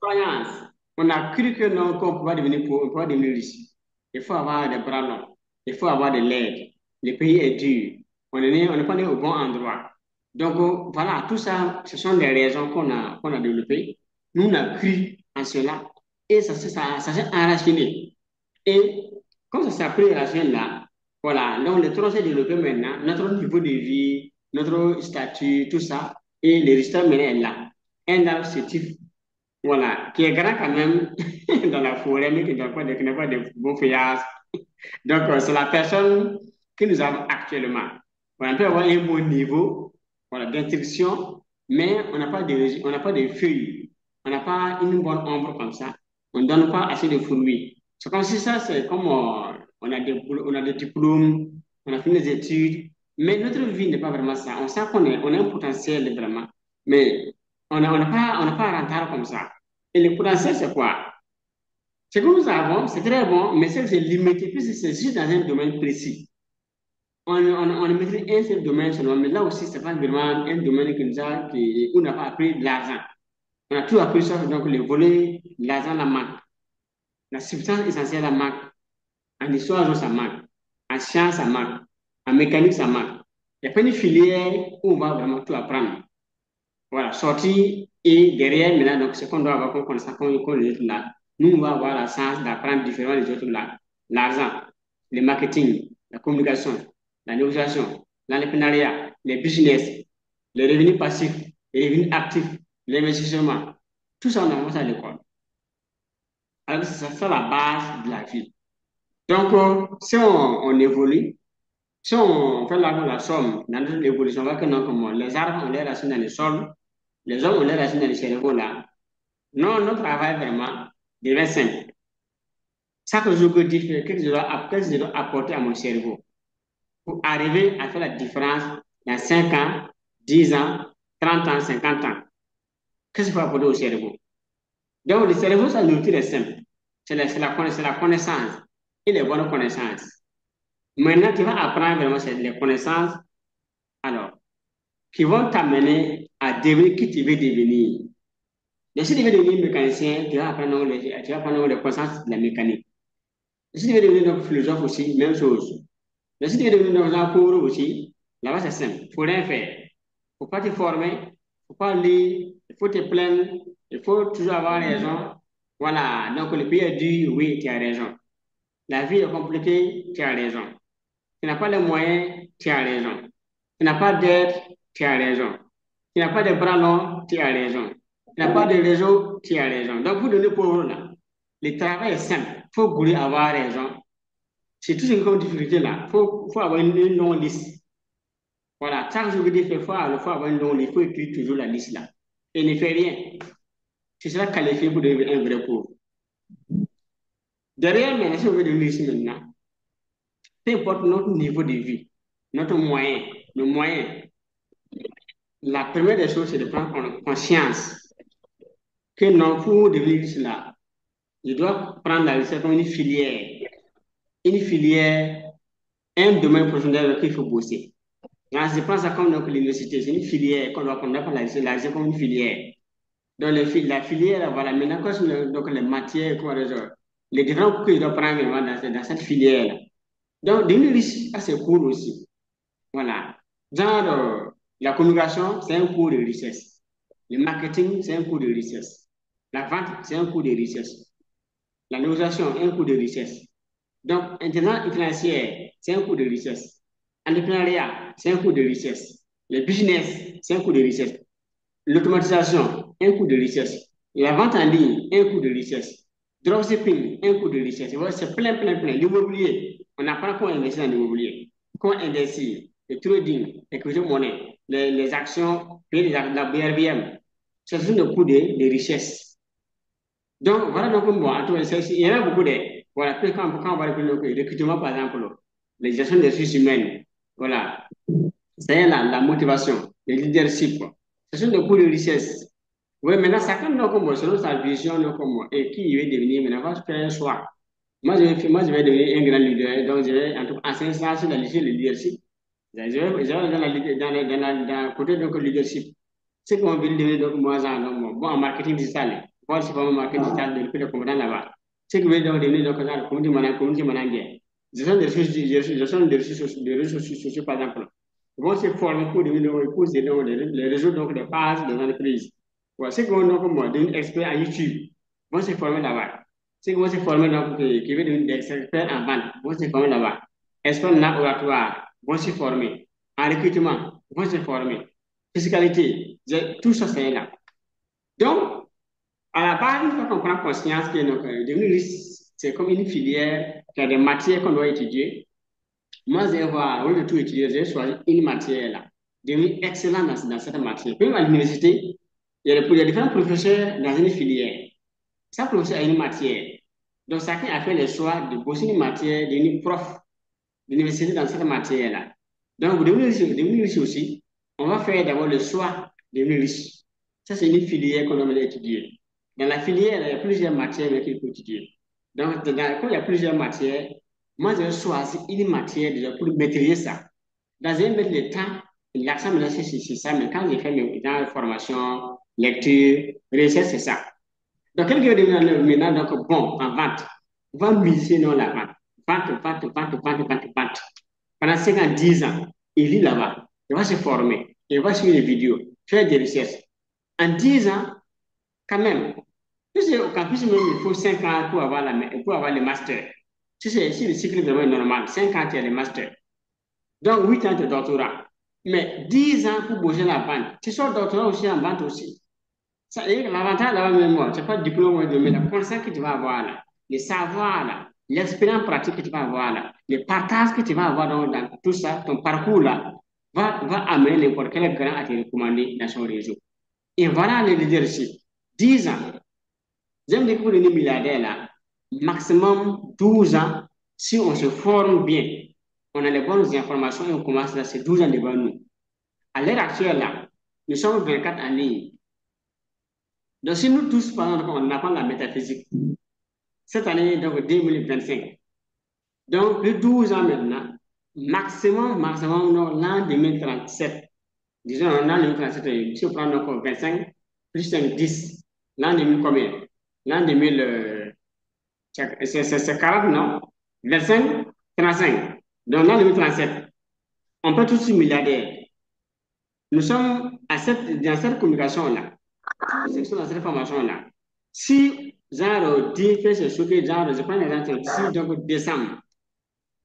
croyance. On a cru que non, qu'on pouvait devenir pauvre, on pouvait devenir riche. Il faut avoir des bras longs. Il faut avoir de l'aide. Le pays est dur. On n'est pas né au bon endroit. Donc, voilà, tout ça, ce sont des raisons qu'on a développées. Nous, on a cru en cela et ça s'est enraciné. Et comme ça s'est pris racine là, voilà, donc le tronc s'est développé maintenant, notre niveau de vie, notre statut, tout ça, et le résultat maintenant est là. Un arbre sétif, voilà, qui est grand quand même dans la forêt, mais qui n'a pas de beaux feuillages. Donc, c'est la personne que nous avons actuellement. Voilà, on peut avoir un bon niveau, voilà, d'instruction, mais on n'a pas de feuilles. On n'a pas une bonne ombre comme ça. On ne donne pas assez de fruits. C'est comme si ça, c'est comme on a des diplômes, on a fait des études, mais notre vie n'est pas vraiment ça. On sait on a un potentiel vraiment, mais on n'a pas rentable comme ça. Et le potentiel, c'est quoi? Ce que nous avons, c'est très bon, mais c'est limité, puisque c'est juste dans un domaine précis. On maîtrise un seul domaine seulement, mais là aussi, c'est pas vraiment un domaine où on n'a pas appris de l'argent. On a tout appris sauf donc le volet, l'argent, la manque. La substance essentielle, la manque. En histoire, ça manque. En science, ça manque. En mécanique, ça manque. Il n'y a pas une filière où on va vraiment tout apprendre. Voilà, sortie et derrière, maintenant, donc, ce qu'on doit avoir comme connaissance, comme les autres là, nous, on va avoir la chance d'apprendre différents des autres là. L'argent, le marketing, la communication, la négociation, l'entrepreneuriat, les business, les revenus passifs, les revenus actifs, l'investissement. Tout ça, on apprend ça à l'école. Alors, c'est ça la base de la vie. Donc, si on évolue, si on fait la somme dans notre évolution, on va que non, comment les arbres ont les racines dans le sol, les hommes ont les racines dans le cerveau là. Non, notre travail vraiment devient simple. Chaque jour que je fais, qu'est-ce que je dois apporter à mon cerveau pour arriver à faire la différence dans 5 ans, 10 ans, 30 ans, 50 ans. Qu'est-ce qu'il faut apporter au cerveau? Donc, le cerveau, sa nourriture est simple. C'est la connaissance et les bonnes connaissances. Maintenant, tu vas apprendre vraiment les connaissances, alors, qui vont t'amener à devenir qui tu veux devenir. Mais si tu veux devenir mécanicien, tu vas apprendre les connaissances de la mécanique. Si tu veux devenir donc philosophe aussi, même chose. Mais si tu veux devenir donc un cours aussi, là-bas c'est simple. Il ne faut rien faire. Il ne faut pas te former, il ne faut pas lire, il faut te plaindre, il faut toujours avoir raison. Voilà, donc le pays est dur, oui, tu as raison. La vie est compliquée, tu as raison. Tu n'as pas les moyens, tu as raison. Tu n'as pas d'aide, tu as raison. Tu n'as pas de bras longs, tu as raison. Tu n'as pas de réseau, tu as raison. Donc, vous donnez pour vous là. Le travail est simple. Il faut vouloir avoir raison. C'est tout ce qui est difficulté là. Faut avoir une longue liste. Voilà. Chaque jour, vous dites, il faut avoir une longue liste. Il faut écrire toujours la liste là. Et ne fait rien. Tu seras qualifié pour devenir un vrai pauvre. Derrière, maintenant, si on veut devenir ici maintenant, peu importe notre niveau de vie, notre moyen, le moyen, la première des choses, c'est de prendre conscience que non, pour devenir cela, je dois prendre la licence comme une filière, un domaine professionnel dans lequel il faut bosser. Là, je prends ça comme donc l'université, c'est une filière qu'on doit prendre la licence comme une filière. Donc, la filière, voilà, maintenant, quoi, donc les matières, comment dire, les différents cours que je dois prendre vraiment dans cette filière-là. Donc, devenir riche, ça c'est cool aussi. Voilà. Genre, la communication, c'est un cours de richesse. Le marketing, c'est un cours de richesse. La vente, c'est un cours de richesse. La négociation, un cours de richesse. Donc, intelligence financière, c'est un cours de richesse. Entrepreneuriat, c'est un cours de richesse. Le business, c'est un cours de richesse. L'automatisation, un cours de richesse. La vente en ligne, un cours de richesse. Dropshipping, un cours de richesse. C'est plein, plein, plein. L'immobilier, on apprend comment investir dans l'immobilier, comment investir, le trading, les crypto-monnaies, les actions, payer la BRBM. Ce sont des cours de richesse. Donc, voilà, donc, bon, il y en a beaucoup de, voilà, puis quand on va le recrutement, par exemple, les gestions des ressources humaines, voilà, c'est la motivation, le leadership, quoi. Ce sont des cours de richesse. Oui, maintenant, chacun de nous, selon sa vision, et qui il veut devenir, maintenant, va faire un choix. Moi, je vais devenir un grand leader, donc je vais, en tout cas, enseigner ça sur le leadership. Je vais dans le côté, donc, leadership. C'est qu'on veut devenir, donc, moi, bon, en marketing digital, voir c'est vraiment marqué digital, depuis le commandant là-bas. Ce qui veut donc devenir donc la communauté manager. Gestion des réseaux sociaux, par exemple. Ils vont se former pour devenir donc, les réseaux donc des pages des entreprises. Voilà, ceux qui vont donc moi, devenir experts en YouTube vont se former là-bas. Ceux qui vont se former donc, qui veulent devenir des experts en vente vont se former là-bas. Experts en oratoire vont se former. En recrutement vont se former. Fiscalité, tout ça c'est là. Donc, à la base, il faut qu'on prenne conscience que donc, devenir riche, c'est comme une filière qui a des matières qu'on doit étudier. Moi, je vais voir, au lieu de tout étudier, je vais choisir une matière là, devenir excellent dans cette matière. Même à l'université, il y a différents professeurs dans une filière. Chaque professeur a une matière. Donc, chacun a fait le choix de bosser une matière, devenir prof d'université dans cette matière-là. Donc, pour devenir riche aussi, on va faire d'abord le choix de devenir riche. Ça, c'est une filière qu'on doit étudier. Dans la filière, il y a plusieurs matières qu'il faut étudier. Donc, quand il y a plusieurs matières, moi, je vais choisir une matière déjà pour maîtriser ça. Dans un mettre le temps, l'accent me laisse sur ça, mais quand j'ai fait mes dans formation, lecture, recherche, c'est ça. Donc, quelqu'un devient maintenant donc, bon en vente, va miser dans la vente. Vente, vente, vente, vente, vente, vente. Pendant 5 ans, 10 ans, il vit là-bas. Il va se former. Il va suivre des vidéos, faire des recherches. En 10 ans, quand même, au campus même, il faut 5 ans pour avoir le master. Si le cycle est vraiment normal, 5 ans, tu as le master. Donc, 8 ans de doctorat. Mais 10 ans pour bouger la vente. Tu sors doctorat aussi en vente aussi. L'avantage là même, c'est pas le diplôme de mais la connaissance que tu vas avoir là, le savoir là, l'expérience pratique que tu vas avoir là, le partage que tu vas avoir dans tout ça, ton parcours là, va amener n'importe quel grand à te recommander dans son réseau. Et voilà le leadership. 10 ans. J'aime dire que pour devenir milliardaire là, maximum 12 ans, si on se forme bien, on a les bonnes informations et on commence là, c'est 12 ans devant nous. À l'heure actuelle là, nous sommes 24 en ligne. Donc, si nous tous, par exemple, on apprend la métaphysique, cette année, donc 2025, donc de 12 ans maintenant, maximum, non, l'an 2037, disons, l'an 2037, si on prend donc 25, plus 5, 10, l'an 2000 combien? L'an 2000, c'est 40, non? 25, 35. Donc, l'an 2037, on peut tous être milliardaires. Nous sommes dans cette communication-là. Ceux qui sont dans cette formation-là, si, genre, 10 fait ce que, genre, je prends l'exemple, d'ici donc décembre,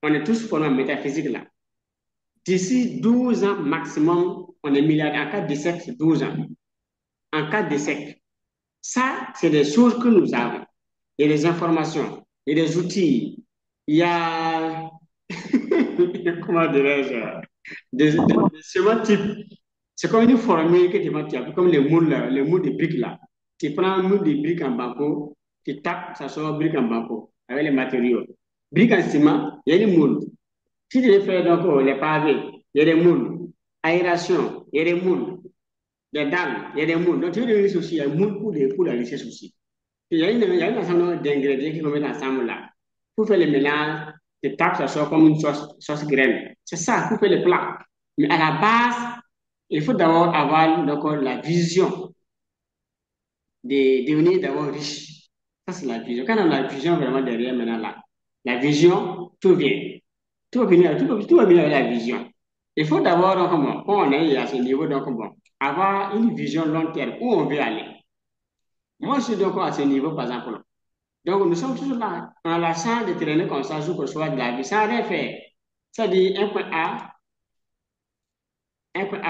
on est tous formés en métaphysique là. D'ici 12 ans maximum, on est milliardaire. En cas d'échec, c'est 12 ans. En cas d'échec, ça, c'est des choses que nous avons. Il y a des informations, il y a des outils, il y a, comment dirais-je, des schémas types. C'est comme une formule que tu as, comme les moules de briques là. Tu prends un moule de briques en banco, tu tapes, ça sort briques en banco avec les matériaux. Briques en ciment, il y a des moules. Si tu veux faire donc les pavés, il y a des moules. Aération, il y a des moules. Les dalles, il y a des moules. Donc tu veux des riches aussi, il y a des moules pour la richesse aussi. Il y a un ensemble d'ingrédients qui vont mettre ensemble là. Pour faire le mélange, tu tapes, ça sort comme une sauce graine. C'est ça, pour faire le plat. Mais à la base, il faut d'abord avoir donc, la vision de devenir d'abord riche. Ça, c'est la vision. Quand on a la vision vraiment derrière maintenant là, la vision, tout vient. Tout va venir avec la vision. Il faut d'abord, donc, bon, quand on est à ce niveau, donc, bon, avoir une vision long terme où on veut aller. Moi, je suis donc à ce niveau, par exemple. Donc, nous sommes toujours là. On a la chance de traîner comme ça, jour que soit de la vie, sans rien faire. Ça dit un point A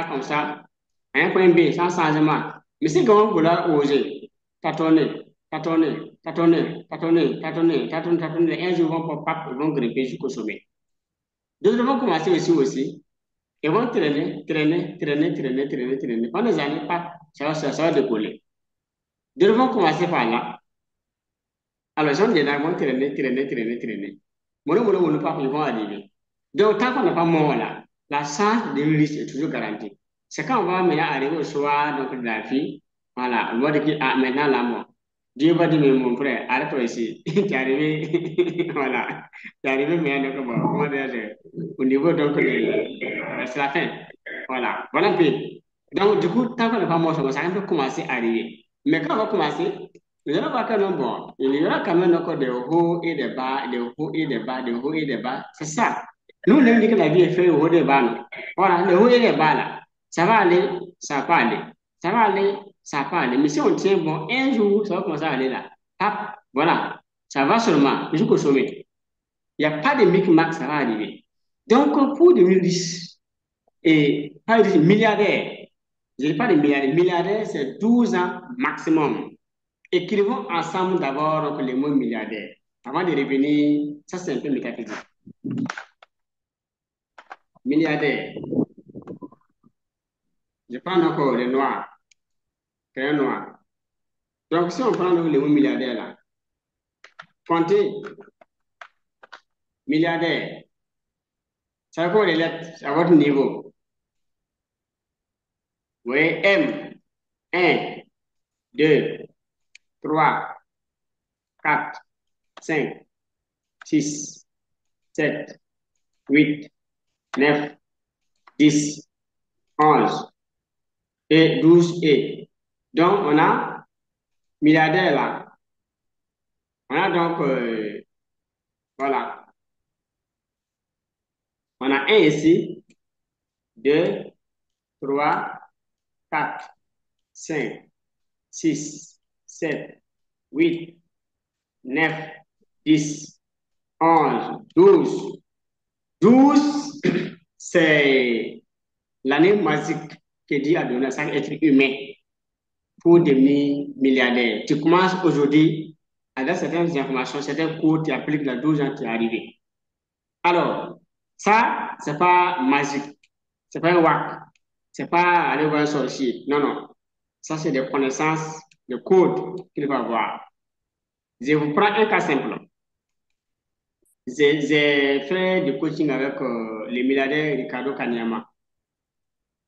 comme ça, un point B sans changement. Mais si comment vous l'avez osé, tâtonner, tâtonner, tâtonner, tâtonner, tâtonner, tâtonner, tâtonner, un jour ils vont grimper jusqu'au sommet. D'autres vont commencer aussi. Ils vont traîner, traîner, traîner, traîner, traîner, traîner. Pendant des années, pas, ça va décoller. D'autres vont commencer par là. Alors, les gens dedans vont traîner, traîner, traîner, traîner. Pas, ils vont arriver. Donc, tant qu'on n'est pas mort là, la chance de l'Ulysse est toujours garantie. C'est quand on va maintenant arriver au soir donc, de la vie, voilà, on va dire que ah, maintenant la mort. Dieu va dire, mais mon frère, arrête-toi ici. Tu es arrivé, voilà, tu es arrivé maintenant, donc, bon, comment dire, au niveau donc, c'est la fin. Voilà un peu. Donc, du coup, tant qu'on n'est pas mort, ça va commencer à arriver. Mais quand on va commencer, Vous allez voir que non, bon, il y aura quand même encore des hauts et des bas, des hauts et des bas, des hauts et des bas. C'est ça. Nous, on dit que la vie est faite au haut et des bas. Non. Voilà, les hauts et les bas là. Ça va aller, ça va pas aller. Ça va aller, ça va pas aller. Mais si on tient bon, un jour, ça va commencer à aller là. Hop, voilà. Ça va seulement jusqu'au sommet. Il n'y a pas de micmac, ça va arriver. Donc, pour 2010, et pas de milliardaires, je ne dis pas de milliardaires, milliardaires, c'est 12 ans maximum. Écrivons ensemble d'abord les mots milliardaire. Avant de revenir, ça c'est un peu métaphysique. Milliardaire. Je prends encore le noir, crayon noir. Donc si on prend donc les mots milliardaire là, comptez milliardaire. Ça veut quoi les lettres à votre niveau? Oui, M, 1, 2, 3, 4, 5, 6, 7, 8, 9, 10, 11 et 12 et. Donc on a milliardaire là. On a donc, voilà, on a un ici, 2, 3, 4, 5, 6, 7, 8, 9, 10, 11, 12. 12, c'est l'année magique que Dieu a donné à chaque être humain pour devenir milliardaire. Tu commences aujourd'hui avec certaines informations, certains cours, tu appliques la 12 ans, tu es arrivé. Alors, ça, c'est pas magique. C'est pas un WAC. C'est pas aller voir un sorcier. Non, non. Ça, c'est des connaissances, des codes qu'il va avoir. Je vous prends un cas simple. J'ai fait du coaching avec le milliardaire Ricardo Kanyama.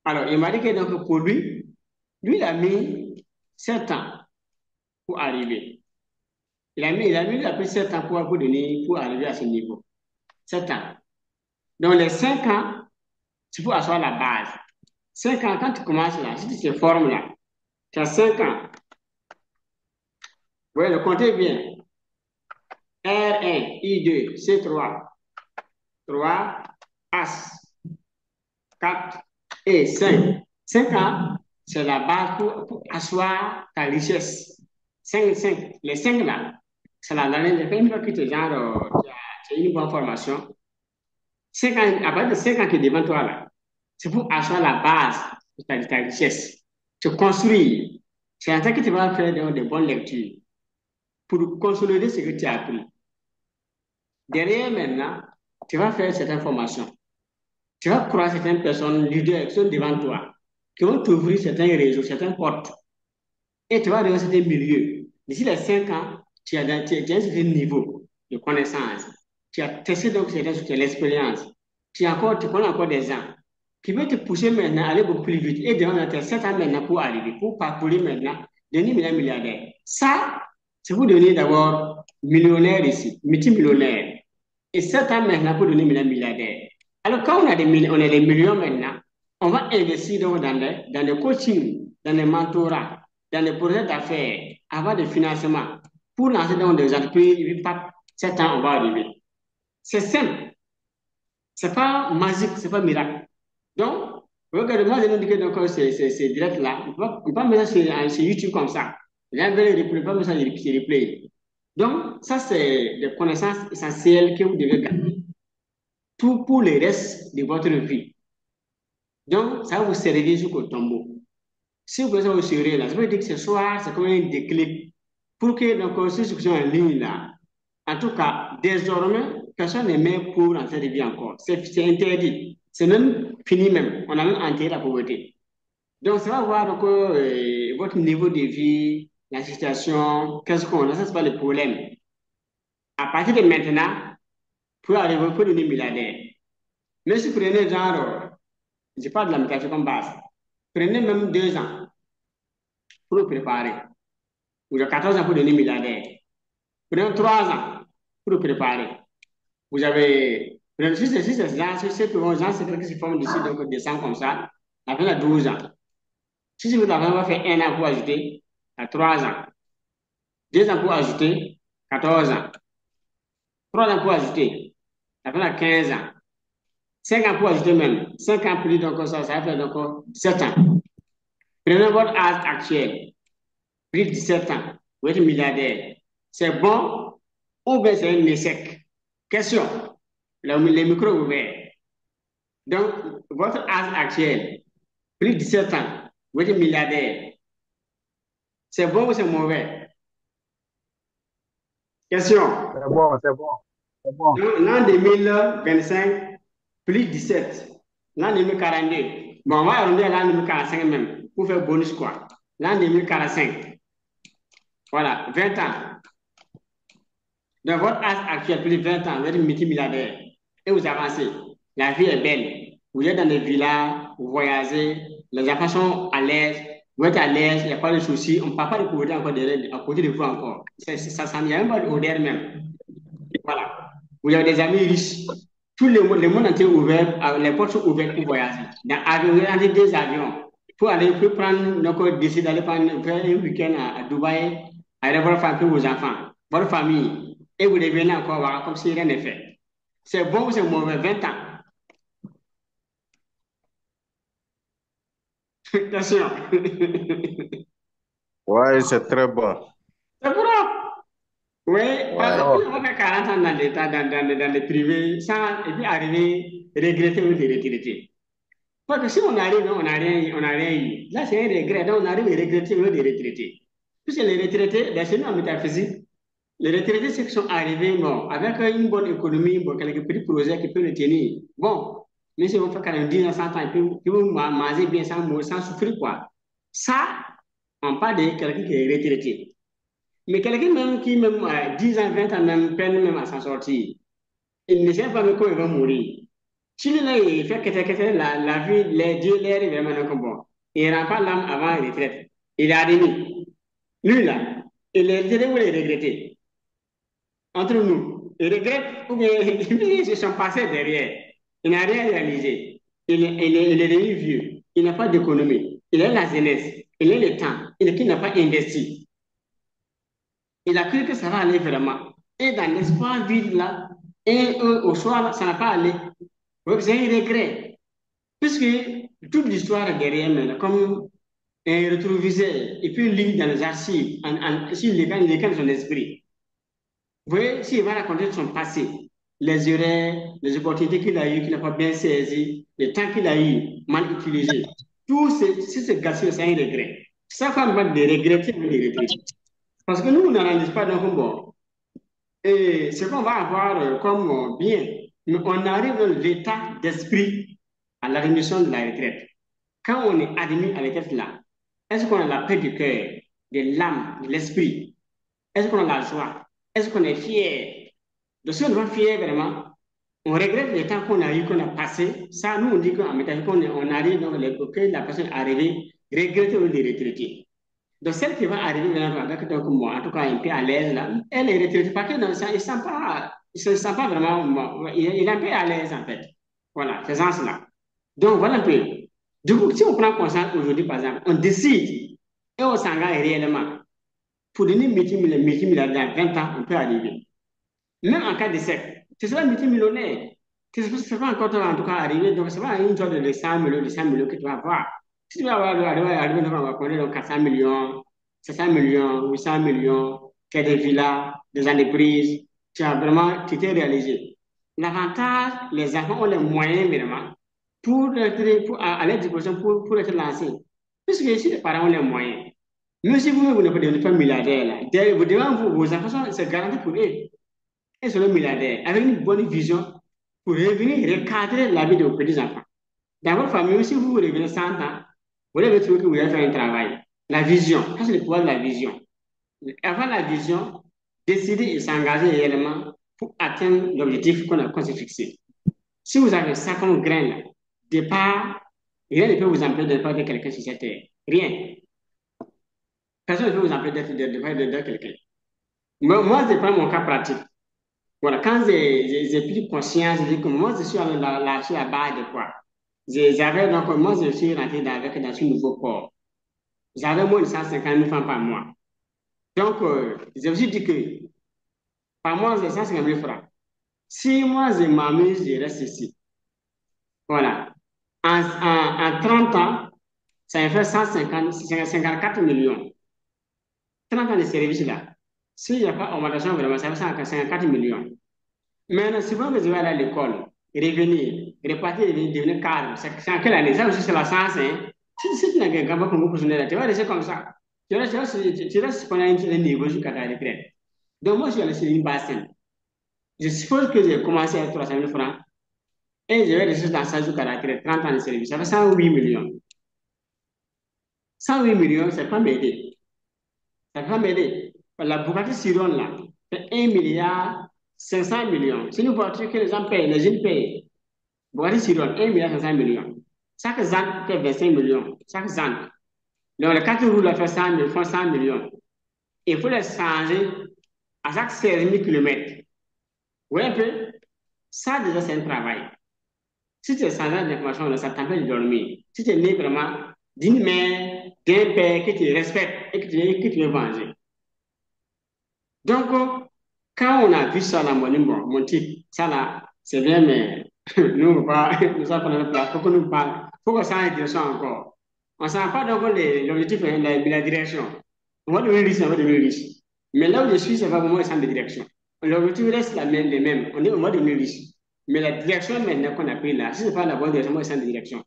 Alors, il m'a dit que donc, pour lui, il a mis 7 ans pour arriver. Il a pris 7 ans pour arriver à ce niveau. 7 ans. Donc, les 5 ans, tu peux asseoir la base. 5 ans, quand tu commences là, si tu te formes là, tu as 5 ans. Oui, le comptez bien. R1, I2, C3, 3, As, 4 et 5. 5 ans, c'est la base pour asseoir ta richesse. 5, 5. Les 5 là, c'est la dernière. Une fois que tu as une bonne formation, 5 ans, à partir de 5 ans qui est devant toi là, c'est pour asseoir la base de ta richesse. Tu construis. C'est en ça que tu vas faire de bonnes lectures pour consolider ce que tu as appris. Derrière maintenant, tu vas faire cette information. Tu vas croiser certaines personnes leaders qui sont devant toi, qui vont t'ouvrir certains réseaux, certaines portes. Et tu vas arriver à certains milieux. D'ici les 5 ans, tu as un certain niveau de connaissance. Tu as testé donc certaines choses, tu as l'expérience. Tu connais encore des gens qui veulent te pousser maintenant à aller beaucoup plus vite. Et devant tu as 7 ans maintenant pour arriver, pour parcourir maintenant, devenir milliardaire. Ça, c'est pour devenir d'abord millionnaire ici, multimillionnaire. Et 7 ans maintenant pour devenir milliardaire. Alors, quand on a des millions maintenant, on va investir donc dans le coaching, dans les mentorats, dans les projets d'affaires, avoir des financements pour lancer dans des entreprises. Et puis, 7 ans, on va arriver. C'est simple. C'est pas magique, c'est pas miracle. Donc, regardez, moi, je vous dis que donc, c'est direct là. On peut pas mettre ça sur YouTube comme ça. Il y a un replay, pas mettre ça sur replay. Donc, ça, c'est des connaissances essentielles que vous devez garder. Tout pour le reste de votre vie. Donc, ça va vous servir jusqu'au tombeau. Si vous pouvez vous servir là, ça veut dire que ce soir, c'est comme un déclic pour que donc, ceux qui sont en ligne là, en tout cas, désormais, personne n'est même pauvre dans cette vie encore. C'est interdit. C'est même fini même. On a même enterré la pauvreté. Donc, ça va voir donc, votre niveau de vie, la situation, qu'est-ce qu'on a, ça c'est pas le problème. À partir de maintenant, pour arriver, pour devenir milliardaire. Mais si vous prenez genre, je parle de la méditation comme base, prenez même 2 ans pour vous préparer. Vous avez 14 ans pour devenir milliardaire. Prenez 3 ans pour vous préparer. Vous avez, si c'est gens, si c'est pour gens, c'est qui se forment d'ici, donc descend comme ça, après la 12 ans. Si vous avez fait 1 an pour ajouter, à 3 ans. 2 ans pour ajouter, 14 ans. 3 ans pour ajouter, ça fait là 15 ans. 5 ans pour ajouter même. 5 ans plus, donc ça fait donc 7 ans. Prenez votre âge actuel, plus de 17 ans, vous êtes milliardaire. C'est bon ou bien c'est un échec? Question. Les micros ouverts. Donc, votre âge actuel, plus de 17 ans, vous êtes milliardaire. C'est bon ou c'est mauvais? Question. C'est bon, c'est bon, c'est bon. L'an 2025, plus 17. L'an 2042. Bon, on va arrondir à l'an 2045 même, pour faire bonus quoi. L'an 2045. Voilà, 20 ans. Dans votre âge actuel, plus de 20 ans, vous êtes multimilliardaire. Et vous avancez. La vie est belle. Vous êtes dans des villas, vous voyagez, les enfants sont à l'aise, vous êtes à l'aise, il n'y a pas de soucis. On ne parle pas de pauvreté encore à côté de vous encore. Ça n'y a même pas d'odeur même. Voilà. Vous avez des amis riches. Tout le monde entier est ouvert, les portes sont ouvertes pour voyager. Dans l'avion, vous avez des avions. Pour aller, pour prendre, donc, décider d'aller faire un week-end à Dubaï, avec votre famille, vos enfants, votre famille, et vous revenez encore voir comme si rien n'est fait. C'est bon ou c'est mauvais? 20 ans. Attention. Ouais, c'est très bon. C'est bon. Oui, parce Ouais. que on fait 40 ans dans l'État, dans le privé, sans, et puis arriver, regretter ou de retraiter. Parce que si on arrive, on n'a rien eu. Là, c'est un regret. Donc, on arrive à regretter au lieu de retraiter. Puisque les retraités, ben, chez nous en métaphysique, les retraités, ceux qui sont arrivés, bon, avec une bonne économie, bon, quelques petits projets qui peuvent le tenir. Bon, mais si on fait 10 ans, 100 ans, puis vous manger bien sans souffrir, quoi. Ça, on parle de quelqu'un qui est retraité. Mais quelqu'un même qui, même 10 ans, 20 ans, même peine même à s'en sortir, il ne sait pas même quand il va mourir. Si là, il fait que la vie, les dieux, l'air, vraiment comme bon. Il ne rend pas l'âme avant la retraite. Il a admis. Lui, là, il est retraité ou il est regretté. Entre nous, il regrette ou bien ils se sont passés derrière. Il n'a rien réalisé. Il est devenu vieux. Il n'a pas d'économie. Il a la jeunesse. Il a le temps. Il n'a pas investi. Il a cru que ça va aller vraiment. Et dans l'espoir vide là, et au soir, ça n'a pas allé. Donc, c'est un regret. Puisque toute l'histoire est derrière maintenant, comme un rétroviseur, et puis une ligne dans les archives, sur lesquelles son esprit. Vous voyez, s'il va raconter son passé, les erreurs, les opportunités qu'il a eues, qu'il n'a pas bien saisies, le temps qu'il a eu, mal utilisé, tout si c'est gâché, c'est un regret. Ça fait un de regretter ou de regretter. Parce que nous, on n'analyse pas dans le bon. Et ce qu'on va avoir comme bien, mais on arrive dans l'état d'esprit à la rémission de la retraite. Quand on est admis à la retraite là, est-ce qu'on a la paix du cœur, de l'âme, de l'esprit? Est-ce qu'on a la joie? Est-ce qu'on est fier? De ce qu'on est fier vraiment, on regrette le temps qu'on a eu, qu'on a passé. Ça, nous, on dit qu'en métaphysique, on arrive dans les que la personne est arrivée, regretter ou les retraités. Donc, celle qui va arriver maintenant avec donc, moi, en tout cas un peu à l'aise, là, elle est retraitée parce que dans ça, il se sent pas vraiment, il est un peu à l'aise en fait. Voilà, c'est ça cela. Donc, voilà un peu. Du coup, si on prend conscience aujourd'hui, par exemple, on décide et on s'engage réellement pour devenir multimillionnaire dans 20 ans, on peut arriver. Même en cas d'échec, tu seras multimillionnaire. Tu pas encore en tout cas arriver, donc c'est pas une sorte de 100 millions que tu vas avoir. Si tu vas avoir, arriver, on va connaître donc 400 millions, 700 millions, 800 millions, faire des villas, des entreprises, tu as vraiment, tu t'es réalisé. L'avantage, les enfants ont les moyens vraiment pour aller à disposition pour être lancés. Puisque si les parents ont les moyens, même si vous ne devenez pas milliardaire, là, vous devez, vos enfants, c'est garanti pour eux. Ils seront milliardaires avec une bonne vision pour revenir recadrer la vie de vos petits-enfants. Dans votre famille, si vous revenez 100 ans, vous devez trouver que vous allez faire un travail. La vision, ça c'est le pouvoir de la vision. Avant la vision, décider et s'engager réellement pour atteindre l'objectif qu'on s'est fixé. Si vous avez ça comme grain, là, départ, rien ne peut vous empêcher de faire de quelqu'un sur cette terre. Rien. Personne ne peut vous empêcher de quelqu'un. Moi, je prends mon cas pratique. Voilà, quand j'ai pris conscience, j'ai dit que moi, je suis allé lâcher la barre de quoi. J'avais donc, moi, je suis rentré dans ce nouveau corps. J'avais moins de 150 000 francs par mois. Donc, je me suis dit que par mois, c'est 150 000 francs. Si moi, je m'amuse, je reste ici. Voilà. En 30 ans, ça fait 54 millions. 30 ans de service là. S'il n'y a pas augmentation, vraiment, ça fait 54 millions. Maintenant, si vous je vais aller à l'école, revenir, repartir, devenir cadre, c'est en quelle année? Ça aussi, c'est la science. Hein? Si tu n'as qu'un pas comme vous, tu vas rester comme ça. Tu restes pendant un niveau jusqu'à ta retraite. Donc, moi, je suis laissé une basse. Je suppose que j'ai commencé à 300 000 francs et je vais rester dans ça jusqu'à la retraite, 30 ans de service. Ça fait 108 millions. 108 millions, c'est pas m'aider. Ça va m'aider. La Bugatti Chiron, là, fait 1 milliard 500 millions. C'est une voiture que les gens payent, les jeunes payent. Bugatti Chiron, 1 milliard 500 millions. Chaque ZAN fait 25 millions. Chaque ZAN. Donc, les 4 roues là, font 100 millions. Il faut les changer à chaque 16 000 km. Oui, un peu. Ça, déjà, c'est un travail. Si tu es sans d'information, ça t'empêche de dormir. Si tu es né vraiment d'une mère, d'un père que tu respectes et que tu veux venger. Donc, quand on a vu ça là, mon type, ça là, c'est bien, mais nous, on ne peut pas, nous sommes pas dans la place. Il faut que nous parle. Il faut qu'on s'en aille direction encore. On ne sent pas donc l'objectif, hein, la direction. On va devenir riche, on va devenir riche. Mais là où je suis, c'est pas vraiment le sens de direction. L'objectif reste la même, les mêmes. On va devenir riche. Mais la direction maintenant qu'on a pris là, si ce n'est pas la bonne direction, moi, le sens de direction.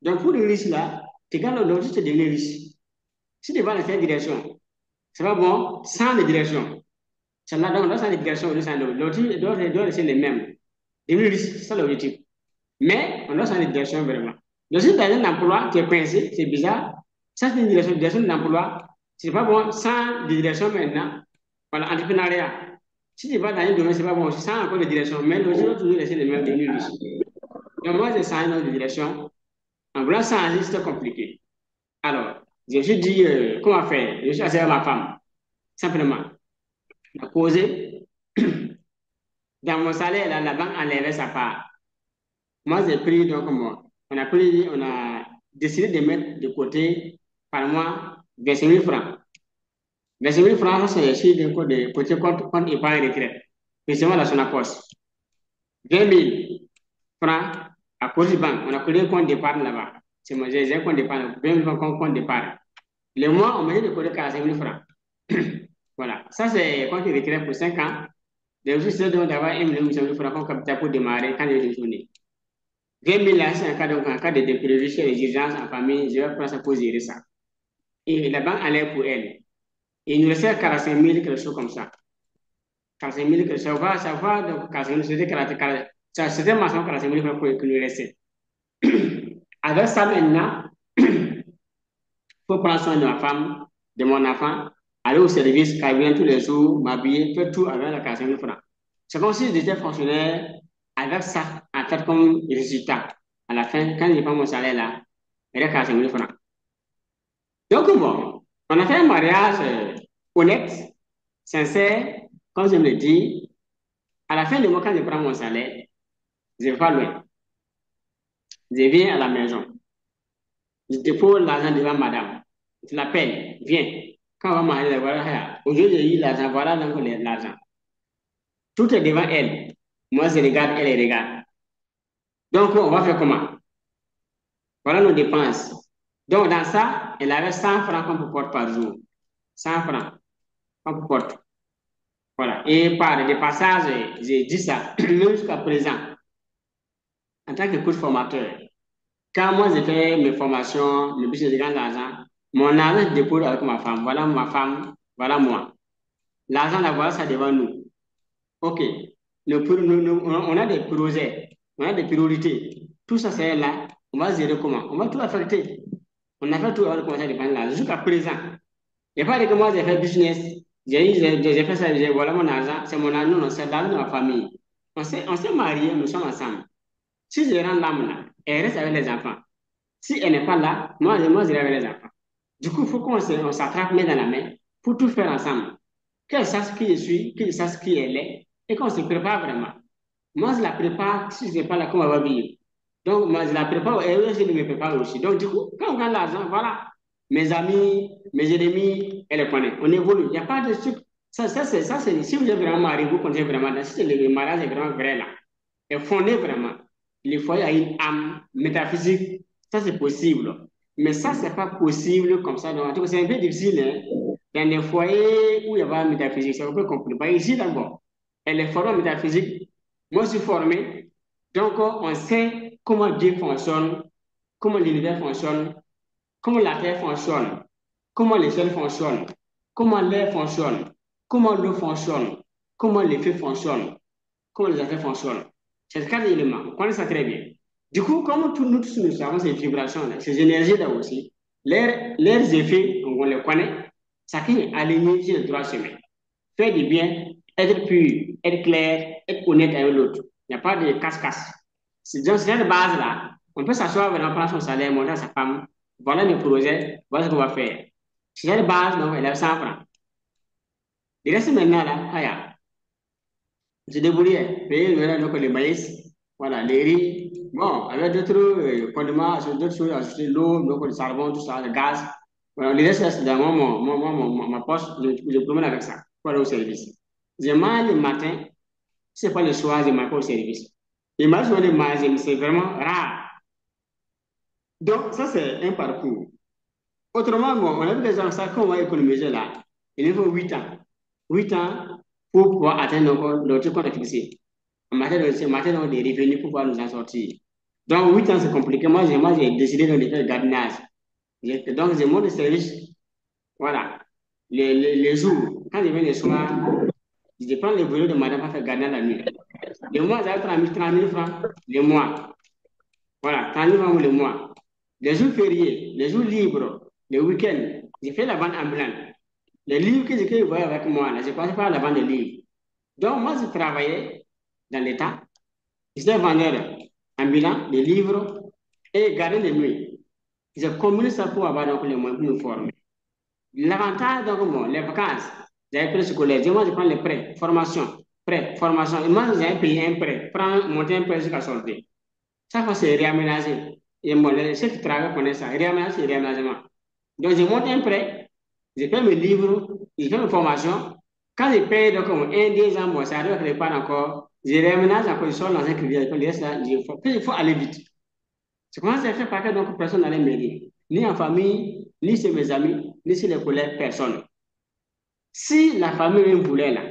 Donc, pour devenir riche là, tu gardes l'objectif de devenir riche. Si tu vas dans cette direction, c'est pas bon, sans de direction. Celle-là, donc, dans sa direction, l'objectif doit rester les mêmes. Devenir riche, c'est ça l'objectif. Mais on doit changer de direction vraiment. Donc, si tu as un emploi, tu es pincé, c'est bizarre. Ça, c'est une direction d'emploi. C'est pas bon sans direction maintenant. Voilà, entrepreneuriat. Si tu vas dans un domaine, c'est pas bon. Sans encore de direction, mais l'objectif doit toujours rester le même, devenir riche. Donc, moi, j'ai changé de direction. En voulant changer, c'était compliqué. Alors, je me suis dit, comment faire? Je suis assis avec ma femme, simplement. On a causé. Dans mon salaire, là, la banque enlevait sa part. Moi, j'ai pris, donc, on a décidé de mettre de côté par mois 25 000 francs. 25 000 francs, ça, c'est ici de côté compte épargne retraite. Précisément la Sonacos. 20 000 francs à cause du banque. On a créé un compte d'épargne là-bas. C'est moi, j'ai un compte d'épargne. 20 000 francs comme compte d'épargne. Le mois, on met de côté 45 000 francs. Voilà. Ça, c'est compte retraite pour 5 ans. J'ai aussi besoin d'avoir 1 million 800 000 francs comme capital pour démarrer quand j'ai une journée. 20 000 là, c'est en cas de déprévu chez les urgences en famille, je vais prendre ça pour gérer ça. Et la banque allait pour elle. Et il nous restait 45 000, quelque chose comme ça. 45 000, quelque chose. Ça va, donc 45 000, c'était maçon 45 000 pour qu'il nous restait. Avec ça maintenant, il faut prendre soin de ma femme, de mon enfant, aller au service, carburant tous les jours, m'habiller, faire tout avec la 45 000 francs. C'est comme si j'étais fonctionnaire avec ça en fait comme résultat. À la fin, quand je prends mon salaire là, il y a 45 000 francs. Donc bon, on a fait un mariage honnête, sincère, comme je me le dis. À la fin du mois, quand je prends mon salaire, je ne vais pas loin. Je viens à la maison. Je dépose l'argent devant madame. Je l'appelle, viens. Quand on va manger, voilà, aujourd'hui j'ai eu l'argent, voilà donc l'argent. Tout est devant elle. Moi, je regarde, elle regarde. Donc, on va faire comment? Voilà nos dépenses. Donc, dans ça, elle avait 100 francs qu'on porte par jour. 100 francs qu'on porte. Voilà. Et par des passages, j'ai dit ça, même jusqu'à présent, en tant que coach formateur. Quand moi, j'ai fait mes formations, mes business de grand argent, mon argent, je dépose avec ma femme. Voilà ma femme, voilà moi. L'argent, là, voilà ça devant nous. OK. On a des projets, on a des priorités. Tout ça, c'est là. On va gérer comment? On va tout affecter. On a fait tout avant de commencer à dépenser l'argent. Jusqu'à présent, il n'y a pas que moi, j'ai fait business. J'ai fait ça, voilà mon argent. C'est mon argent, non, c'est l'argent de ma famille. On s'est mariés, nous sommes ensemble. Si je rends l'âme là, elle reste avec les enfants. Si elle n'est pas là, moi je reste avec les enfants. Du coup, il faut on s'attrape main dans la main pour tout faire ensemble. Qu'elle sache qui je suis, qu'elle sache qui elle est, et qu'on se prépare vraiment. Moi, je la prépare, si je n'ai pas là, comment elle va vivre. Donc, moi, je la prépare, et elle, je me prépare aussi. Donc, du coup, quand on gagne l'argent, voilà. mes amis, mes ennemis, elle les connaît. On évolue. Il n'y a pas de truc. Si vous êtes vraiment marié, vous comptez vraiment, si le mariage est vraiment vrai là, est fondé vraiment, le foyer a une âme métaphysique, ça c'est possible. Mais ça, c'est pas possible comme ça. Donc, en tout cas, c'est un peu difficile, hein. Dans les foyers où il y a pas de métaphysique, c'est un peu compliqué. Par ici, d'abord, elle est formée en métaphysique. Moi, je suis formé. Donc, on sait comment Dieu fonctionne, comment l'univers fonctionne, comment la Terre fonctionne, comment les ciels fonctionnent, comment l'air fonctionne, comment l'eau fonctionne, comment les feux fonctionnent, comment les affaires fonctionnent. C'est quatre éléments. On connaît ça très bien. Du coup, comme nous tous nous savons ces vibrations-là, ces énergies-là aussi, leurs effets, on les connaît, chacun est aligné sur le droit chemin. Faire du bien, être pur, être clair, être honnête avec l'autre. Il n'y a pas de casse-casse. C'est dans cette base-là, on peut s'asseoir, vraiment prendre son salaire, montrer à sa femme, voilà le projet, voilà ce qu'on va faire. C'est cette base, donc, elle a 100 francs. Il reste maintenant, là, je débrouillais, payer donc, le maïs, voilà, les riz, bon, avec d'autres condiments, d'autres choses, ajouter l'eau, donc le charbon, tout ça, le gaz. Voilà, le reste, c'est dans ma poche, je promène avec ça, pour aller au service. Je mange le matin, c'est pas le soir, je mange pas au service. Et moi, je vais manger, mais c'est vraiment rare. Donc, ça, c'est un parcours. Autrement, bon, on a vu des gens, ça, qu'on va économiser là, il faut 8 ans. 8 ans pour pouvoir atteindre l'objectif qu'on a fixé. En matière donc, des revenus pour pouvoir nous en sortir. Donc, 8 ans, c'est compliqué. Moi, j'ai décidé de faire le gardiennage. Donc, j'ai mon service, voilà, les jours. Quand je viens le soir, je prends le boulot de madame pour faire gardiennage la nuit. Le mois, j'avais 30 000 francs le mois. Voilà, 30 000 francs le mois. Les jours fériés, les jours libres, les week-ends, j'ai fait la vente ambulante. Les livres que j'ai voyais avec moi, là, je passais par la vente des livres. Donc, moi, je travaillais dans l'État. J'étais vendeur ambulant des livres et gardien de nuit. J'ai combiné ça pour avoir donc les moyens pour me former. L'avantage, donc, bon, les vacances, j'avais pris le scolaire. Moi, je prends les prêts, formation. Et moi, j'ai payé un prêt, monter un prêt jusqu'à sortir. Chaque fois, c'est réaménagé. Et bon, ceux qui travaillent connaissent ça. Réaménagement, c'est réaménagement. Donc, j'ai monté un prêt, j'ai fait mes livres, j'ai fait mes formations. Quand je paye donc un, 2 ans, bon, ça arrive que je pars encore, je réaménage encore, je sors dans un crédit, je laisse là, il faut aller vite. C'est comment ça fait parce que donc personne n'allait m'aider. Ni en famille, ni chez mes amis, ni chez les collègues, personne. Si la famille même voulait là,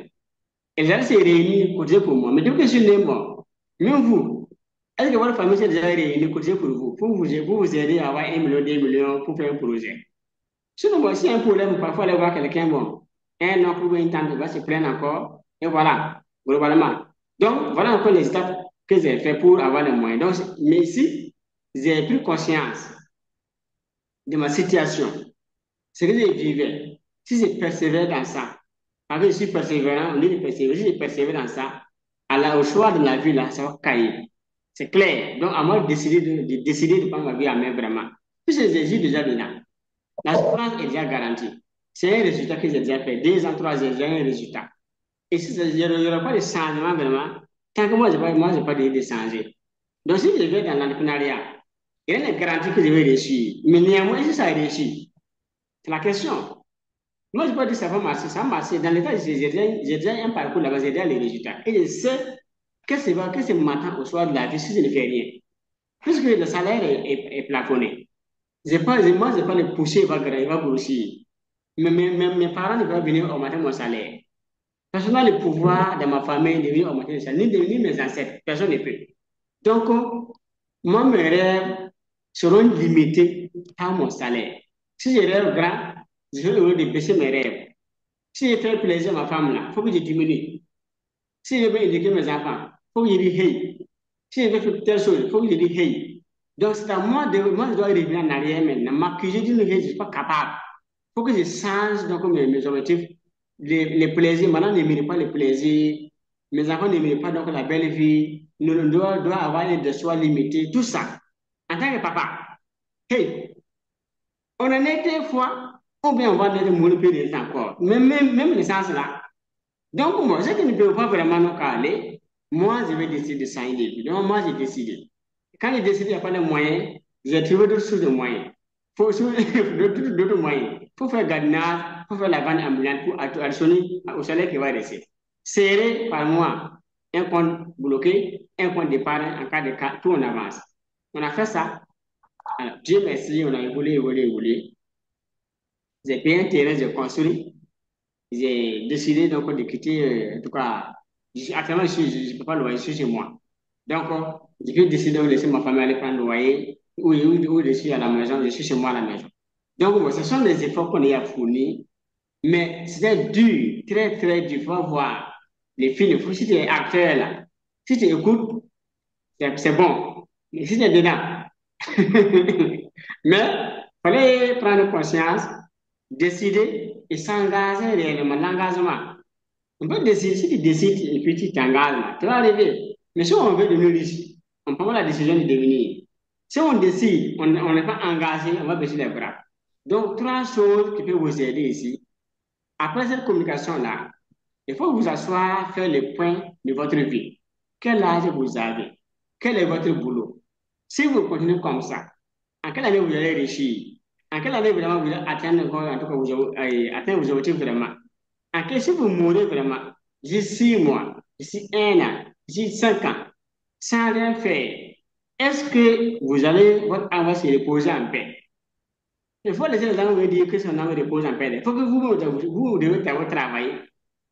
elles allaient se réunir cotiser pour moi. Mais depuis que je suis né, bon, même vous, est-ce que votre famille s'est déjà réunie cotiser pour vous, pour vous aider à avoir 1 million, 2 millions pour faire un projet? Sinon, bon, si un problème, parfois, aller voir quelqu'un, bon, un oncle ou une tante va se plaindre encore, et voilà, globalement. Donc, voilà encore les étapes que j'ai fait pour avoir les moyens. Donc, mais si j'ai pris conscience de ma situation, ce que je vivais, si je persévère dans ça, parce que je suis persévérant, on dit de persévérer, si je persévère dans ça, au choix de la vie, là, ça va cailler. C'est clair. Donc, à moi de décider de prendre ma vie à main vraiment. Puisque j'ai déjà dedans. La souffrance est déjà garantie. C'est un résultat que j'ai déjà fait. 2 ans, 3 ans, j'ai un résultat. Et si il n'y aura pas de changement vraiment, tant que moi, j'ai pas de changer. Donc, si je vais dans l'entrepreneuriat, il y a une garantie que je vais réussir. Mais néanmoins, si ça réussit, c'est la question. Moi, je peux dire que ça va marcher. Ça va marcher. Dans l'état, j'ai déjà un parcours là-bas, j'ai déjà les résultats. Et je sais que c'est m'attend au soir de la vie si je ne fais rien. Puisque le salaire est plafonné. Moi, je n'ai pas le pousser, il va grossir. Mais mes parents ne peuvent pas venir augmenter mon salaire. Personne n'a le pouvoir de ma famille de venir augmenter le salaire, ni mes ancêtres. Personne ne peut. Donc, moi, mes rêves seront limités par mon salaire. Si je rêve grand, je vais essayer de baisser mes rêves. Si je fais plaisir à ma femme, là, il faut que je diminue. Si je veux éduquer mes enfants, il faut que je dise hey. Si je veux faire telle chose, il faut que je dise hey. Donc, c'est à moi, je dois revenir en arrière maintenant. M'accuser d'une hey, je ne suis pas capable. Il faut que je change donc, mes objectifs. Les plaisirs, maintenant, ne méritent pas les plaisirs. Mes enfants ne méritent pas donc la belle vie. Nous doit avoir des choix limités. Tout ça. En tant que papa, hey, on en était fois, ou bien on va être monopolisé encore. Même le sens là. Donc, moi, je ne peux pas vraiment nous caler. Moi, je vais décider de changer. Donc, moi, j'ai décidé. Quand j'ai décidé, il n'y a pas de moyens, j'ai trouvé d'autres sources de moyens. faut aussi d'autres moyens. Il faut faire gardiennage, il faut faire la vente ambulante pour additionner au salaire qui va rester. Serrer par mois un compte bloqué, un compte d'épargne en cas de cas, tout en avance. On a fait ça. Alors, Dieu merci, on a évolué. J'ai payé un terrain, j'ai construit. J'ai décidé donc de quitter, en tout cas, actuellement, je ne peux pas le loyer, je suis chez moi. Donc, j'ai décidé de laisser ma famille aller prendre le loyer, ou je suis à la maison, je suis chez moi à la maison. Donc, bon, ce sont des efforts qu'on a fournis, mais c'était dur, très, très dur. Il faut voir les films. Si tu es acteur là, si tu écoutes, c'est bon. Mais si tu es dedans, mais il fallait prendre conscience, décider et s'engager réellement. L'engagement. On peut décider, si tu décides et puis tu t'engages, là, tu vas arriver. Mais si on veut devenir riche, on prend la décision de devenir. Si on décide, on n'est pas engagé, on va baisser les bras. Donc, trois choses qui peuvent vous aider ici. Après cette communication-là, il faut vous asseoir, faire le point de votre vie. Quel âge vous avez? Quel est votre boulot? Si vous continuez comme ça, en quelle année vous allez réussir? En quelle année vraiment vous allez atteindre, en tout cas, atteindre vos objectifs vraiment? En quel si vous mourrez vraiment, d'ici 6 mois, d'ici 1 an, d'ici 5 ans, sans rien faire, est-ce que votre âme va se reposer en paix? Il faut laisser les gens vous dire que son âme repose en paix. Il faut que vous devez travailler.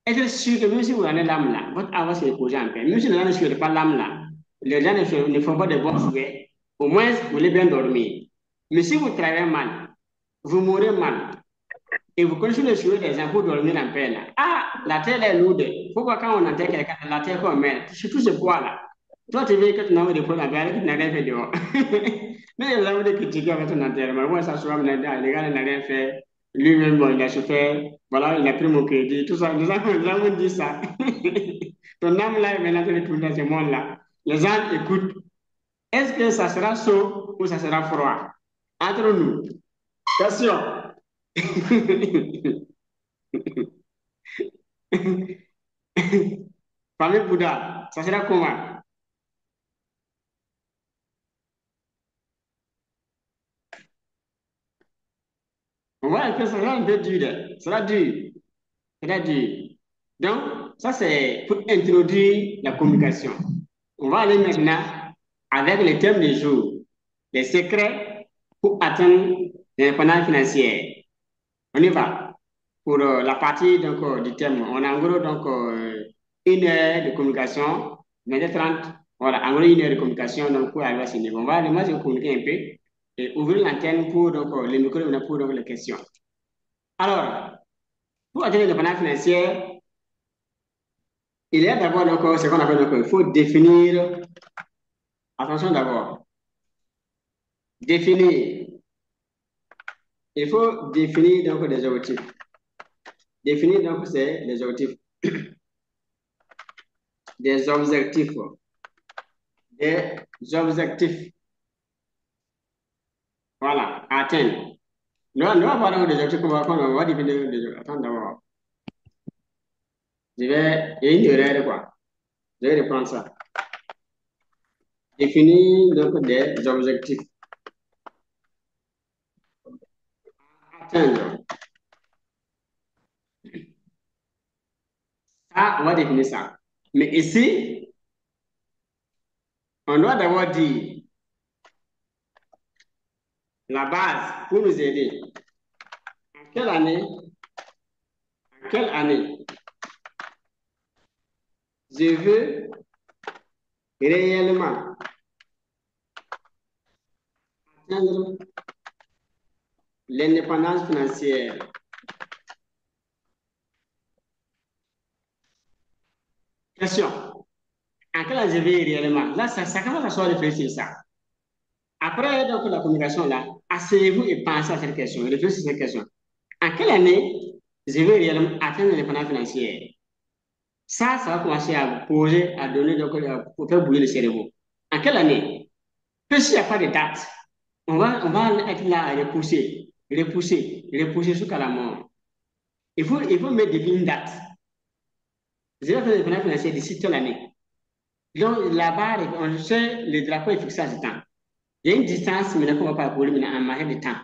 Être sûr que même si vous en êtes l'âme là, votre âme va se reposer en paix. Même si les gens ne suivent pas l'âme là, les gens ne font pas de bons souhaits, au moins vous allez bien dormir. Mais si vous travaillez mal, vous mourrez mal, et vous connaissez le souhait des gens pour dormir en paix là. Ah, la terre est lourde. Pourquoi quand on entend quelqu'un, la terre qu'on met, surtout ce poids là. Toi, tu veux que ton âme repose en paix, tu n'as rien fait dehors. Mais les gens de critiquer avec ton enterrement. Moi, ça soit, les gars n'a rien fait. Lui-même, bon, il a souffert. Voilà, il a pris mon crédit. Tout ça, les gens disent ça. Ton âme là est maintenant retournée dans ce monde-là. Les gens écoutent. Est-ce que ça sera chaud ou ça sera froid? Entre nous. Question. Famille Bouddha, ça sera comment? On voit un peu, ça sera un peu dur. Ça sera dur. Ça sera dur. Donc, ça c'est pour introduire la communication. On va aller maintenant avec les thèmes du jour. Les secrets pour atteindre l'indépendance financière. On y va. Pour la partie donc, du thème, on a en gros donc 1 heure de communication, 20h30. Voilà, en gros 1 heure de communication donc, pour arriver à ce niveau. On va aller, moi je vais communiquer un peu et ouvrir l'antenne pour donc, les micros pour donc, les questions. Alors, pour atteindre l'indépendance financière, il y a d'abord donc, ce qu'on appelle donc, il faut définir, attention d'abord, définir, il faut définir donc des objectifs. Définir donc c'est les objectifs. Des objectifs. Des objectifs. Voilà, atteindre. Nous allons voir donc des objectifs qu'on va définir des objectifs. Attends d'abord. Il y a une erreur quoi. Je vais reprendre ça. Définir donc des objectifs. Atteindre. Ça, on va définir ça. Mais ici, on doit d'abord dire la base pour nous aider. En quelle année je veux réellement atteindre l'indépendance financière. Question. En quelle année je veux réellement? Là, ça commence à se réfléchir ça. Après donc, la communication là, asseyez-vous et pensez à cette question, réfléchissez à cette question. En quelle année je veux réellement atteindre l'indépendance financière? Ça va commencer à vous poser, à donner, donc, pour faire bouger le cerveau. En quelle année? Même s'il n'y a pas de date, on va être là à repousser jusqu'à la mort. Il faut mettre une date. Je vais faire l'indépendance financière d'ici telle année. Donc là-bas, on sait, le drapeau est fixé à ce temps. Il y a une distance maintenant qu'on va parcourir maintenant en matière de temps.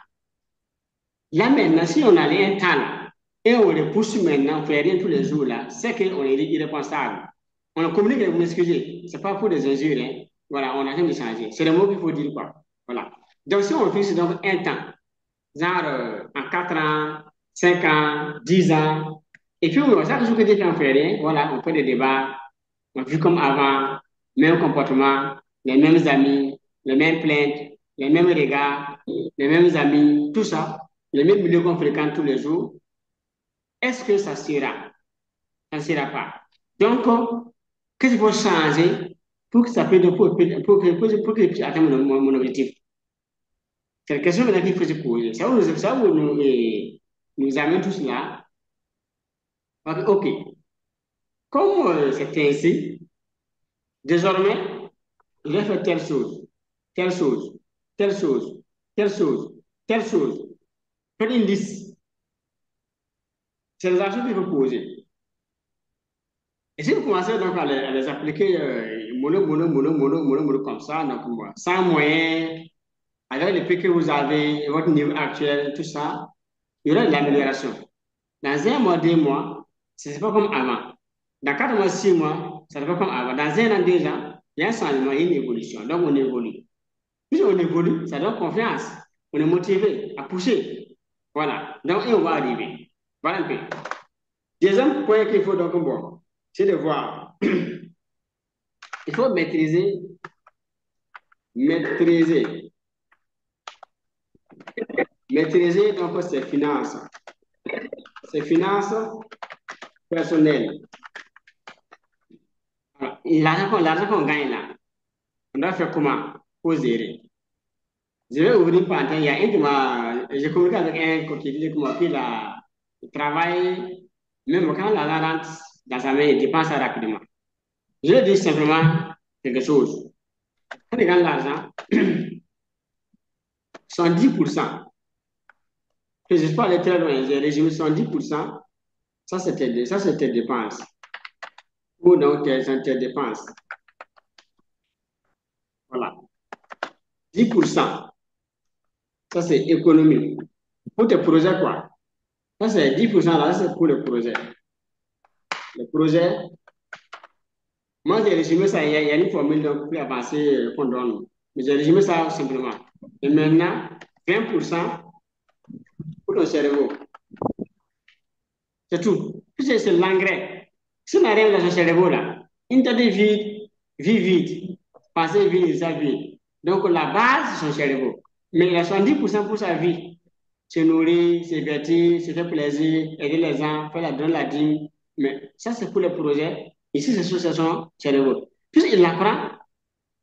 Là maintenant, si on a un temps là, et on le pousse maintenant, on fait rien tous les jours là, c'est qu'on est irresponsable. On communique avec vous, m'excusez, c'est pas pour des injures, hein. Voilà, on a rien de changer. C'est le mot qu'il faut dire, quoi. Voilà. Donc, si on fixe donc un temps, genre en 4 ans, 5 ans, 10 ans, et puis chaque jour que des gens font rien, voilà, on fait des débats, on vit comme avant, même comportement, les mêmes amis, les mêmes plaintes, les mêmes regards, les mêmes amis, tout ça, les mêmes milieux qu'on fréquente tous les jours. Est-ce que ça sera? Ça ne sera pas. Donc, qu'est-ce qu'il faut changer pour que ça puisse, pour que je puisse atteindre mon objectif? C'est la question maintenant qu'il faut se poser. Ça nous amène tous là. OK. Comme c'est ainsi, désormais, je vais faire telle chose, telle chose, telle chose, telle chose, telle chose. Faites une liste. C'est les actions qu'il faut poser. Et si vous commencez donc à les appliquer mono comme ça, donc, sans moyen, avec les prix que vous avez, votre niveau actuel, tout ça, il y aura de l'amélioration. Dans un mois, 2 mois, ce n'est pas comme avant. Dans 4 mois, 6 mois, ça ne va pas comme avant. Dans un an, 2 ans, il y a un changement, il y a une évolution. Donc, on évolue. Plus on évolue, ça donne confiance. On est motivé à pousser. Voilà. Donc, et on va arriver. Voilà un peu. Deuxième point qu'il faut donc voir, c'est de voir. Il faut maîtriser, maîtriser donc ses finances personnelles. Alors, l'argent qu'on gagne là, on doit faire comment pour gérer. Je vais ouvrir une parenthèse. Il y a un qui m'a. J'ai communiqué avec un qui dit qu'il il travaille, même quand l'argent rentre dans sa main, il dépense ça rapidement. Je dis simplement quelque chose. Quand il gagne l'argent, 110%, que je ne suis pas allé très loin, j'ai résumé 110%, ça c'est tes dépenses. Ou donc tes dépenses. Voilà. 10%, ça c'est économie. Pour tes projets, quoi. Ça c'est 10% là, c'est pour le projet. Le projet, moi j'ai résumé ça, il y a une formule donc, plus avancée qu'on donne. Mais j'ai résumé ça simplement. Et maintenant, 20% pour ton cerveau. C'est tout. C'est l'engrais. Si on arrive dans ce cerveau-là, une tête vide, vie vide, penser vide, ça vide. Donc la base, c'est son cerveau. Mais il a 70% pour sa vie. Se nourrir, se divertir, se faire plaisir, aider les gens, faire la dîme. Mais ça, c'est pour les projets. Ici, c'est son cerveau. Plus il apprend,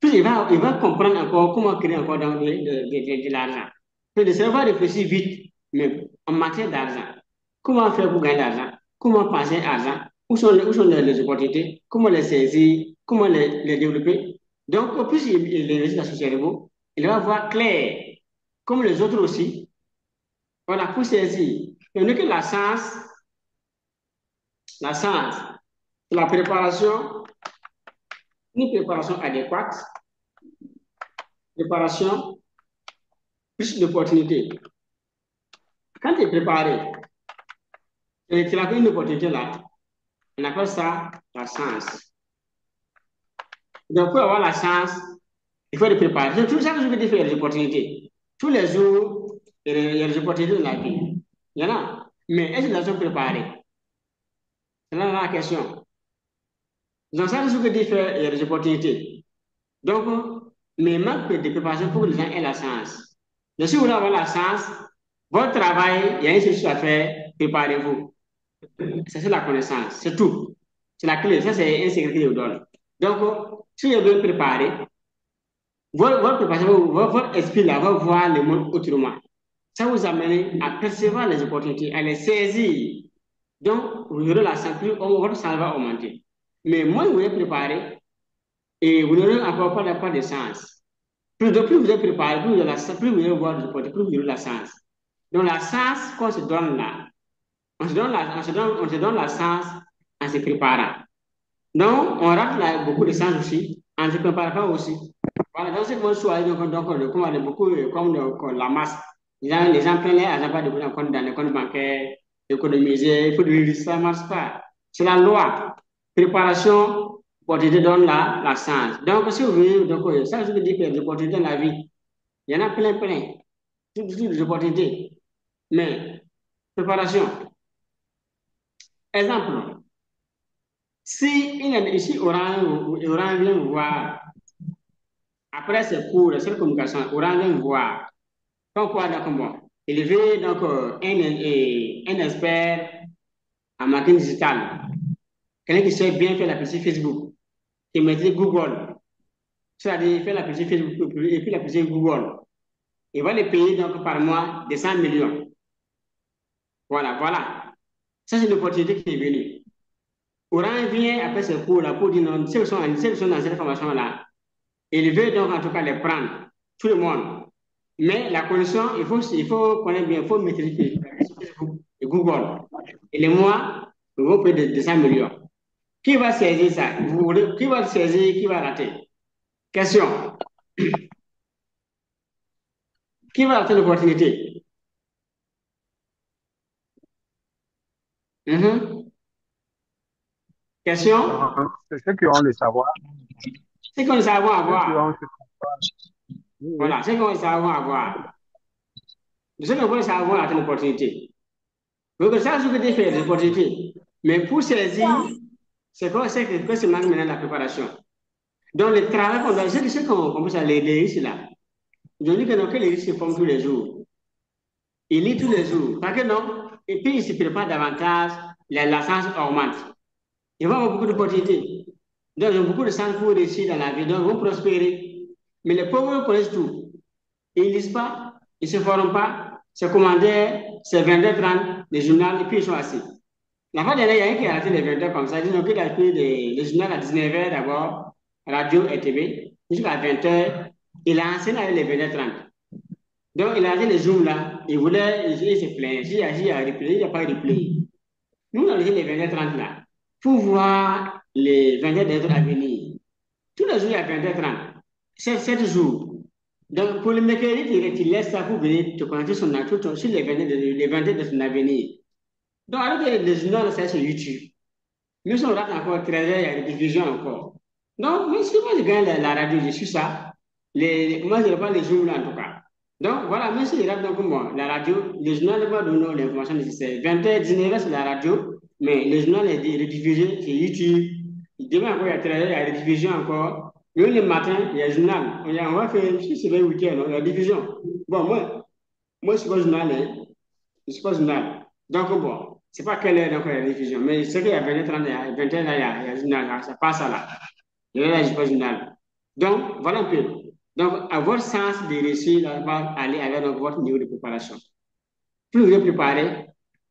plus il va comprendre encore comment créer encore de l'argent. Puis le cerveau va réfléchir vite, mais en matière d'argent. Comment faire pour gagner de l'argent? Comment passer à l'argent? Où sont les opportunités? Comment les saisir? Comment les développer? Donc, au plus il investit dans son cerveau, il va voir clair, comme les autres aussi. Voilà, pour saisir. Il n'y a que la science, la préparation, une préparation adéquate, préparation plus d'opportunités. Quand tu es préparé, et tu as une opportunité là, on appelle ça la chance. Donc, pour avoir la chance, il faut être préparé. Chaque jour que tu fais, il y a des opportunités. Tous les jours, il y a des opportunités dans la vie. Il y en a. Mais est-ce qu'ils sont préparés? C'est là la question. Dans chaque jour que tu fais, il y a des opportunités. Donc, mais manque de préparation pour que les gens aient la chance. Mais si vous voulez avoir la chance, votre travail, il y a une chose à faire, préparez-vous. Ça, c'est la connaissance, c'est tout. C'est la clé, ça, c'est un secret que je vous donne. Donc, si vous êtes préparé, votre préparation, votre esprit là va voir le monde autrement. Ça vous amène à percevoir les opportunités, à les saisir. Donc, vous aurez la chance, votre chance va augmenter. Mais moins vous êtes préparé, et vous n'aurez encore pas de chance. Plus vous êtes préparé, plus vous allez voir des opportunités, plus vous aurez la chance. Donc, la chance qu'on se donne là, on se donne la chance en se préparant. Donc, on rate beaucoup de chances aussi en ne se préparant pas aussi. Voilà, dans ce monde choisi, donc, on est beaucoup comme la masse. Les gens prennent l'argent pas de en compte dans les comptes bancaires, économiser, il faut de l'utiliser, ça ne marche pas. C'est la loi. Préparation, opportunité donne la science. Donc, si vous voulez, donc, ça, je veux dire qu'il y a des opportunités dans la vie. Il y en a plein, plein. Toutes des opportunités. Mais, préparation. Exemple, si Orange vient vous voir, après ses cours de cette communication, Orange vient vous voir. Donc, quoi, donc, bon, il veut donc un expert en marketing digital, quelqu'un qui sait bien faire la publicité Facebook, qui maîtrise Google, c'est-à-dire faire la publicité Facebook et puis la publicité Google. Il va les payer donc par mois de 100 millions. Voilà, voilà. Ça, c'est l'opportunité qui est venue. Orange vient après ce cours-là pour dire non, ceux qui sont dans cette formation-là, il veut donc en tout cas les prendre, tout le monde. Mais la condition, il faut connaître bien, il faut maîtriser Facebook et Google. Et les mois, il faut payer de 100 millions. Qui va saisir ça? Qui va saisir, qui va rater? Question. Qui va rater l'opportunité? Mhm. Donc, Question. c'est ceux qui ont le savoir, C'est qu'on savons ceux qui ont avoir. ce savoir. Oui, oui. Voilà, c'est qu'on savons avoir. Ceux qui vont savoir rater l'opportunité. Donc, ça, ce que tu fais, l'opportunité. Mais pour saisir, c'est que c'est maintenant la préparation. Donc, le travail qu'on doit, c'est qu'on peut ça, les risques là. Je dis que non, que les risques se font tous les jours. Il lit tous les jours. Parce que non, et puis il se prépare davantage, la chance augmente. Ils vont avoir beaucoup d'opportunités. Donc, ils ont beaucoup de chances pour réussir dans la vie. Donc, ils vont prospérer. Mais les pauvres connaissent tout. Ils ne lisent pas, ils ne se forment pas. C'est commander, c'est 22h30, les journaux, et puis ils sont assis. La fois dernière, il y a un qui a raté les 20h comme ça. Disons qu'il a pris les journaux à 19h d'abord, radio et TV, jusqu'à 20h. Il a enseigné avec les 20h30. Donc, il a raté les zooms là. Il se plaint. S'il y a replay, il n'y a pas de replay. Nous, on a laissé les 20h30 là pour voir les 20h à venir. Tous les jours, il y a 20h30. C'est 7 jours. Donc, pour le mercredi, tu laisses ça pour venir te connecter sur les 20h de son avenir. Donc, alors que les journaux, c'est sur YouTube. Nous, si on rate encore 13h, il y a des diffusions encore. Donc, moi, si moi, je gagne la radio, je suis ça. Moi, je reprends les jours là, en tout cas. Donc, voilà, même si je rate donc moi, la radio, les journaux ne vont pas donner l'information nécessaire. 20h, 19h, c'est la radio, mais les journaux, les rediffusés, c'est YouTube. Demain, encore, il y a 13h, il y a des diffusions encore. Même le matin, il y a le journal. On va faire, si c'est le week-end, il y a diffusion. Bon, moi, je suis pas journal, hein. Je suis pas journal. Donc, bon, c'est pas quelle heure donc la diffusion, mais c'est qu'il y a 20 30 il y a 21 là, il y a journal, là, ça passe là. Et là, je suis pas journal. Donc, voilà un peu. Donc, à votre sens de réussir, là, va aller avec donc, votre niveau de préparation. Plus vous êtes préparé,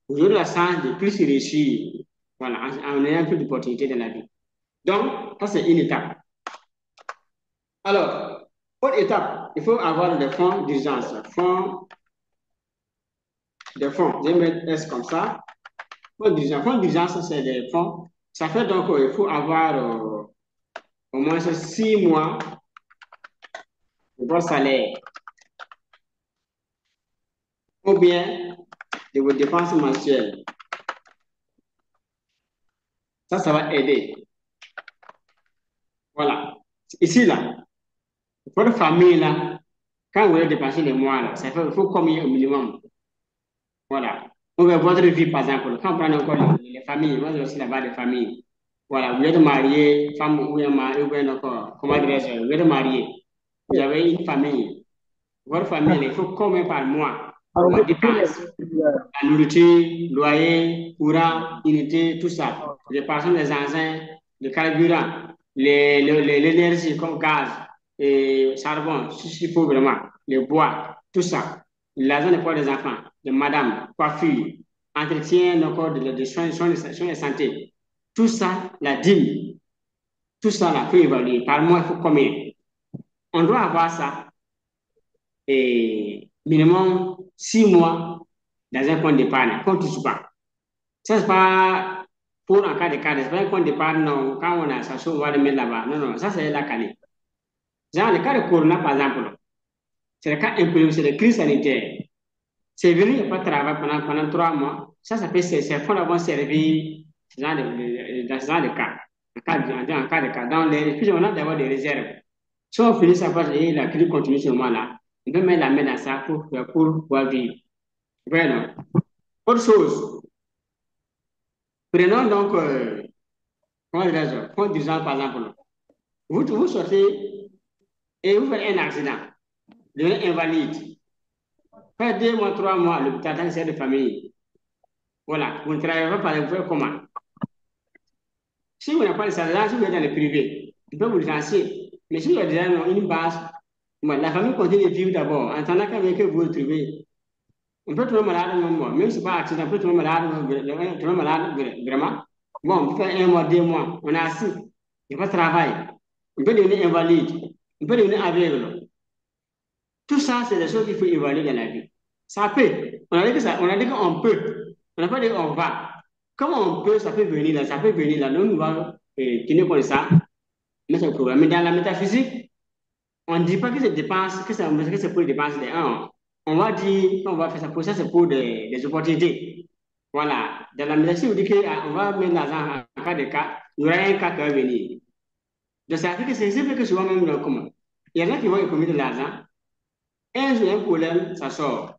vous aurez la chance de plus réussir, voilà, en ayant plus d'opportunités dans la vie. Donc, ça, c'est une étape. Alors, autre étape, il faut avoir des fonds d'urgence. Des fonds, je vais mettre S comme ça. Fonds d'urgence, c'est des fonds. Ça fait donc il faut avoir au moins 6 mois de votre salaire ou bien de vos dépenses mensuelles. Ça va aider. Voilà. Ici, là, votre famille, là, quand vous allez dépenser les mois, là, ça fait, il faut combien au minimum? Voilà. Ou bien votre vie, par exemple, quand on prend encore les familles, moi j'ai aussi là-bas des familles. Voilà, vous êtes marié, femme ou bien mari, ou bien encore, comment dirais-je, vous êtes marié, vous avez une famille. Votre famille, il faut combien par mois Alors, en dépenses? La nourriture, loyer, courant, unité, tout ça. Réparation des engins, le carburant, l'énergie comme gaz et charbon, si il faut vraiment, les bois, tout ça. L'argent de poids des enfants, de madame, coiffure, entretien de soins de santé. Tout ça, la dîme, tout ça, il faut évaluer. Par mois, il faut combien? On doit avoir ça et minimum 6 mois dans un compte d'épargne, compte touche pas. Ça, c'est pas pour un cas de cadre, c'est pas un compte d'épargne, non. Quand on a ça, on va le mettre là-bas. Non, non, ça, c'est la calée. Genre, le cas de Corona, par exemple, c'est le cas imprévu, c'est le crise sanitaire. C'est venu, il n'y a pas de travail pendant 3 mois. Ça fait ces fonds vont servir dans ce genre de cas. En cas de cas. Puis on a d'abord des réserves. Si on finit sa phase et la crise continue ce moment-là, on peut mettre la main dans ça pour pouvoir vivre. Voilà. Autre chose, prenons donc, comment dirais-je, fonds d'urgence par exemple. Vous sortez et vous faites un accident, vous devenez invalide. Faites 2 mois, 3 mois à l'hôpital dans le de famille. Voilà, vous ne travaillez pas par le faites comment? Si vous n'avez pas de salaire, si vous êtes dans le privé, ils peuvent vous licencier. Mais si vous avez déjà une base, la famille continue de vivre d'abord. En attendant que vous vous trouvez, on peut tomber malade un mois. Même si ce n'est pas accident, on peut tomber malade vraiment. Bon, on peut faire 1 mois, 2 mois, on est assis, il n'y a pas de travail. On peut devenir invalide, on peut devenir aveugle. Tout ça, c'est des choses qu'il faut évaluer dans la vie. Ça peut. On a dit que ça, on a dit qu'on peut. On n'a pas dit qu'on va. Comment on peut, ça peut venir là, ça peut venir là. Nous, nous allons tenir compte de ça, mettre un programme. Mais dans la métaphysique, on ne dit pas que c'est dépense, que c'est pour les dépenses des uns. On va dire qu'on va faire ça pour ça, c'est pour des opportunités. Voilà. Dans la métaphysique, on dit qu'on va mettre l'argent en cas de cas, il y aura un cas qui va venir. Donc, ça fait que c'est simple que souvent même comment. Il y en a qui vont économiser de l'argent. Un jour, un problème, ça sort.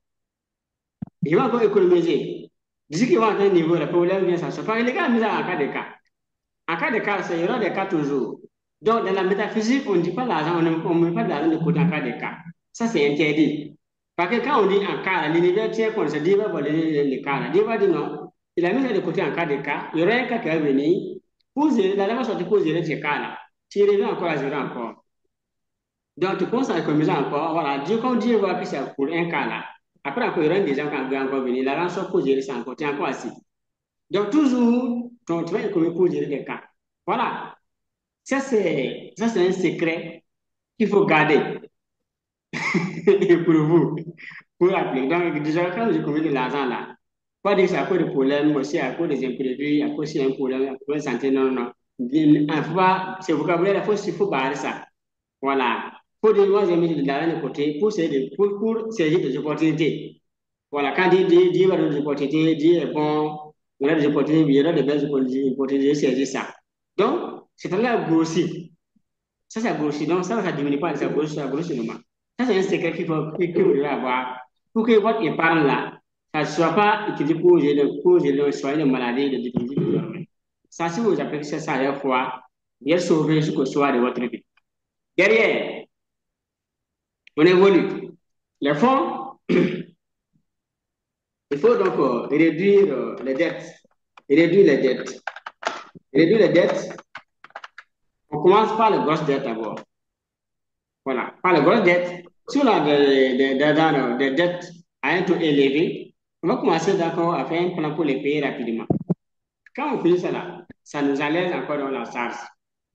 Ils vont encore économiser. D'ici qu'ils vont atteindre un niveau, le problème vient, ça sort. Parce que les gars, mis en cas de cas. En cas de cas, il y aura des cas toujours. Donc, dans la métaphysique, on ne dit pas l'argent, on ne met pas de l'argent de côté en cas de cas. Ça, c'est interdit. Parce que quand on dit en cas, l'univers tient compte, c'est Dieu va voler les cas. Dieu va dire non, il a mis ça de côté en cas de cas. Il y aura un cas qui va venir. Pour zéro, la va sortir pour zéro ces cas-là. Tu reviens encore à zéro encore. Donc, tu commences à économiser encore. Voilà, Dieu, quand Dieu voit que c'est pour un cas là, après, encore, il y aura des gens qui vont encore venir. L'argent sort pour gérer ça encore. Tu es encore assis. Donc, toujours, tu vas économiser pour gérer les cas. Voilà. Ça, c'est un secret qu'il faut garder pour vous, pour appeler. Donc, déjà, quand vous économisez de l'argent là, pas dire que c'est à cause de problèmes, aussi à cause des imprévus, à cause d'un problème, à cause de santé, non, non. Il faut pas, ce vocabulaire, il faut barrer ça. Voilà. Faut dire, moi, j'ai mis de l'argent de côté pour saisir des opportunités. Voilà. Quand Dieu va donner des opportunités, Dieu est bon, il y aura des opportunités, il y aura des belles opportunités, saisir ça. Donc, c'est là grossi. Ça grossit. Donc, ça ne diminue pas, ça grossit seulement. Ça, c'est un secret qu'il que vous devez avoir pour que votre épargne là, ça ne soit pas utilisé pour soigner les maladies, les difficultés. Ça, si vous appelez ça à la fois, bien sauver ce que soit de votre vie. Derrière, on évolue. Les fonds, il faut donc réduire les dettes. Réduire les dettes. Réduire les dettes. On commence par les grosses dettes d'abord. Voilà, par les grosses dettes. Si on a des dettes à un taux élevé, on va commencer d'accord à faire un plan pour les payer rapidement. Quand on finit ça là, ça nous allège encore dans la charge.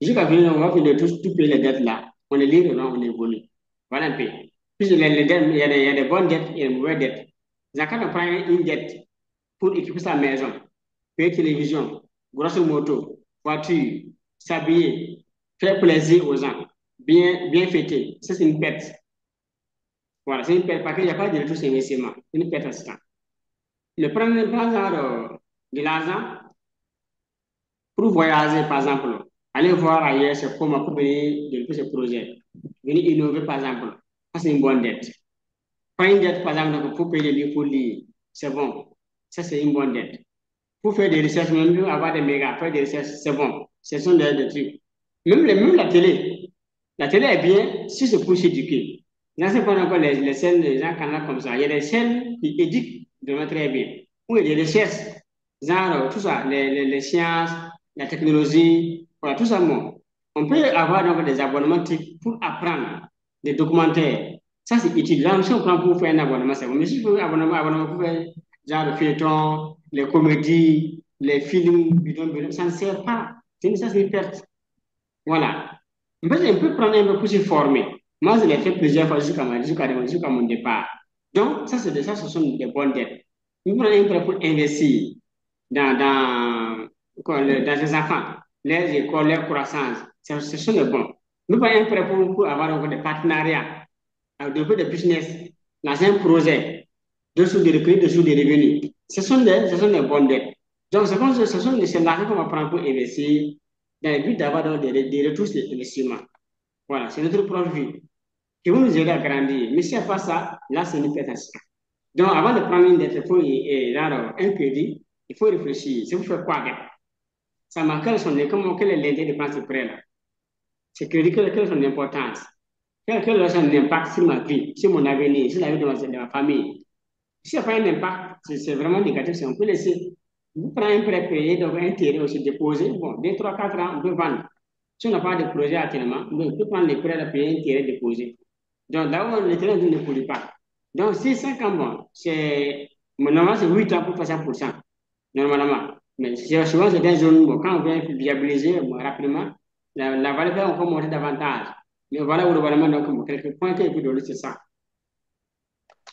Jusqu'à finir, on va finir de tout payer les dettes là. On les livre, on évolue. Voilà un peu. Puis les dettes, il y a des bonnes dettes et des mauvaises dettes. Quand on prend une dette pour équiper sa maison, payer télévision, grosse moto, voiture, s'habiller, faire plaisir aux gens, bien fêter, ça c'est une perte. Voilà, c'est une perte parce qu'il n'y a pas de retour sur investissement. C'est une perte à ce temps. Le prendre de l'argent pour voyager, par exemple, aller voir ailleurs, c'est comment pour venir développer ce projet. Venir innover, par exemple. Ça, c'est une bonne dette. Prendre une dette, par exemple, pour payer les livres pour lire, c'est bon. Ça, c'est une bonne dette. Pour faire des recherches, même avoir des mégas, faire des recherches, c'est bon. Ce sont des trucs. Même la télé. La télé est bien si c'est pour s'éduquer. Là, c'est pas encore les chaînes, les gens canaux comme ça. Il y a des chaînes qui éduquent vraiment très bien. Où il y a des recherches, genre tout ça, les sciences, la technologie, voilà, tout ça. Bon. On peut avoir donc des abonnements pour apprendre des documentaires. Ça, c'est utile. Là, si on prend pour faire un abonnement, c'est bon. Mais si vous faites un abonnement pour faire genre le feuilleton, les comédies, les films, ça ne sert pas. Ça, c'est une perte. Voilà. En fait, on peut prendre un peu pour se former. Moi, je l'ai fait plusieurs fois jusqu'à mon départ. Donc, ce sont des bonnes dettes. Nous prenons un peu pour investir dans les enfants, les écoles, les croissances. Ce sont des bons. Nous prenons un peu pour avoir encore des partenariats, développer des business dans un projet. dessous des revenus, dessous des revenus. Ce sont des bonnes dettes. Donc, c'est l'argent qu'on va prendre pour investir dans le but d'avoir donc des retours sur l'investissement. Voilà, c'est notre propre vie qui va nous aider à grandir. Mais s'il n'y a pas ça, là, c'est une perte à soi. Donc, avant de prendre une dette, il faut un crédit, il faut réfléchir. C'est vous faire quoi avec ça marque quel est l'intérêt de prendre ce prêt-là? Ce crédit, quelle est son importance? Quel est son impact sur ma vie, sur mon avenir, sur la vie de ma famille? S'il n'y a pas un impact, c'est vraiment négatif, on peut laisser. Vous prenez un prêt payé, donc un terrain aussi déposé. Bon, 2, 3, 4 ans, on peut vendre. Si on n'a pas de projet actuellement, on peut prendre les prêts à payer un terrain déposé. Donc, là où le terrain ne pollue pas. Donc, si 5 ans, bon, normalement, c'est 8 ans pour faire 100%. Normalement. Mais souvent, c'est des zones, bon, quand on vient viabiliser bon, rapidement, la valeur peut encore monter davantage. Mais voilà où le vraiment, donc, quelques points qu'il peut donner, c'est ça.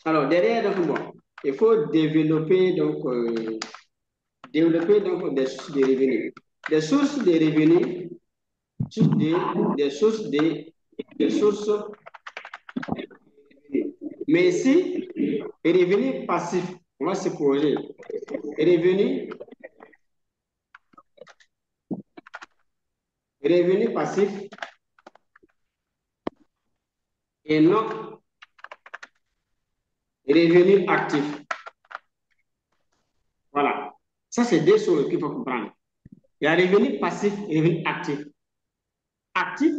Alors, derrière, donc, bon, il faut développer donc des sources de revenus. Des sources de revenus, des sources des sources. Mais ici, revenus passifs, on va se poser. Revenus passifs et non revenus actifs. Voilà. Ça, c'est deux choses qu'il faut comprendre. Il y a revenu passif et revenu actif. Actif,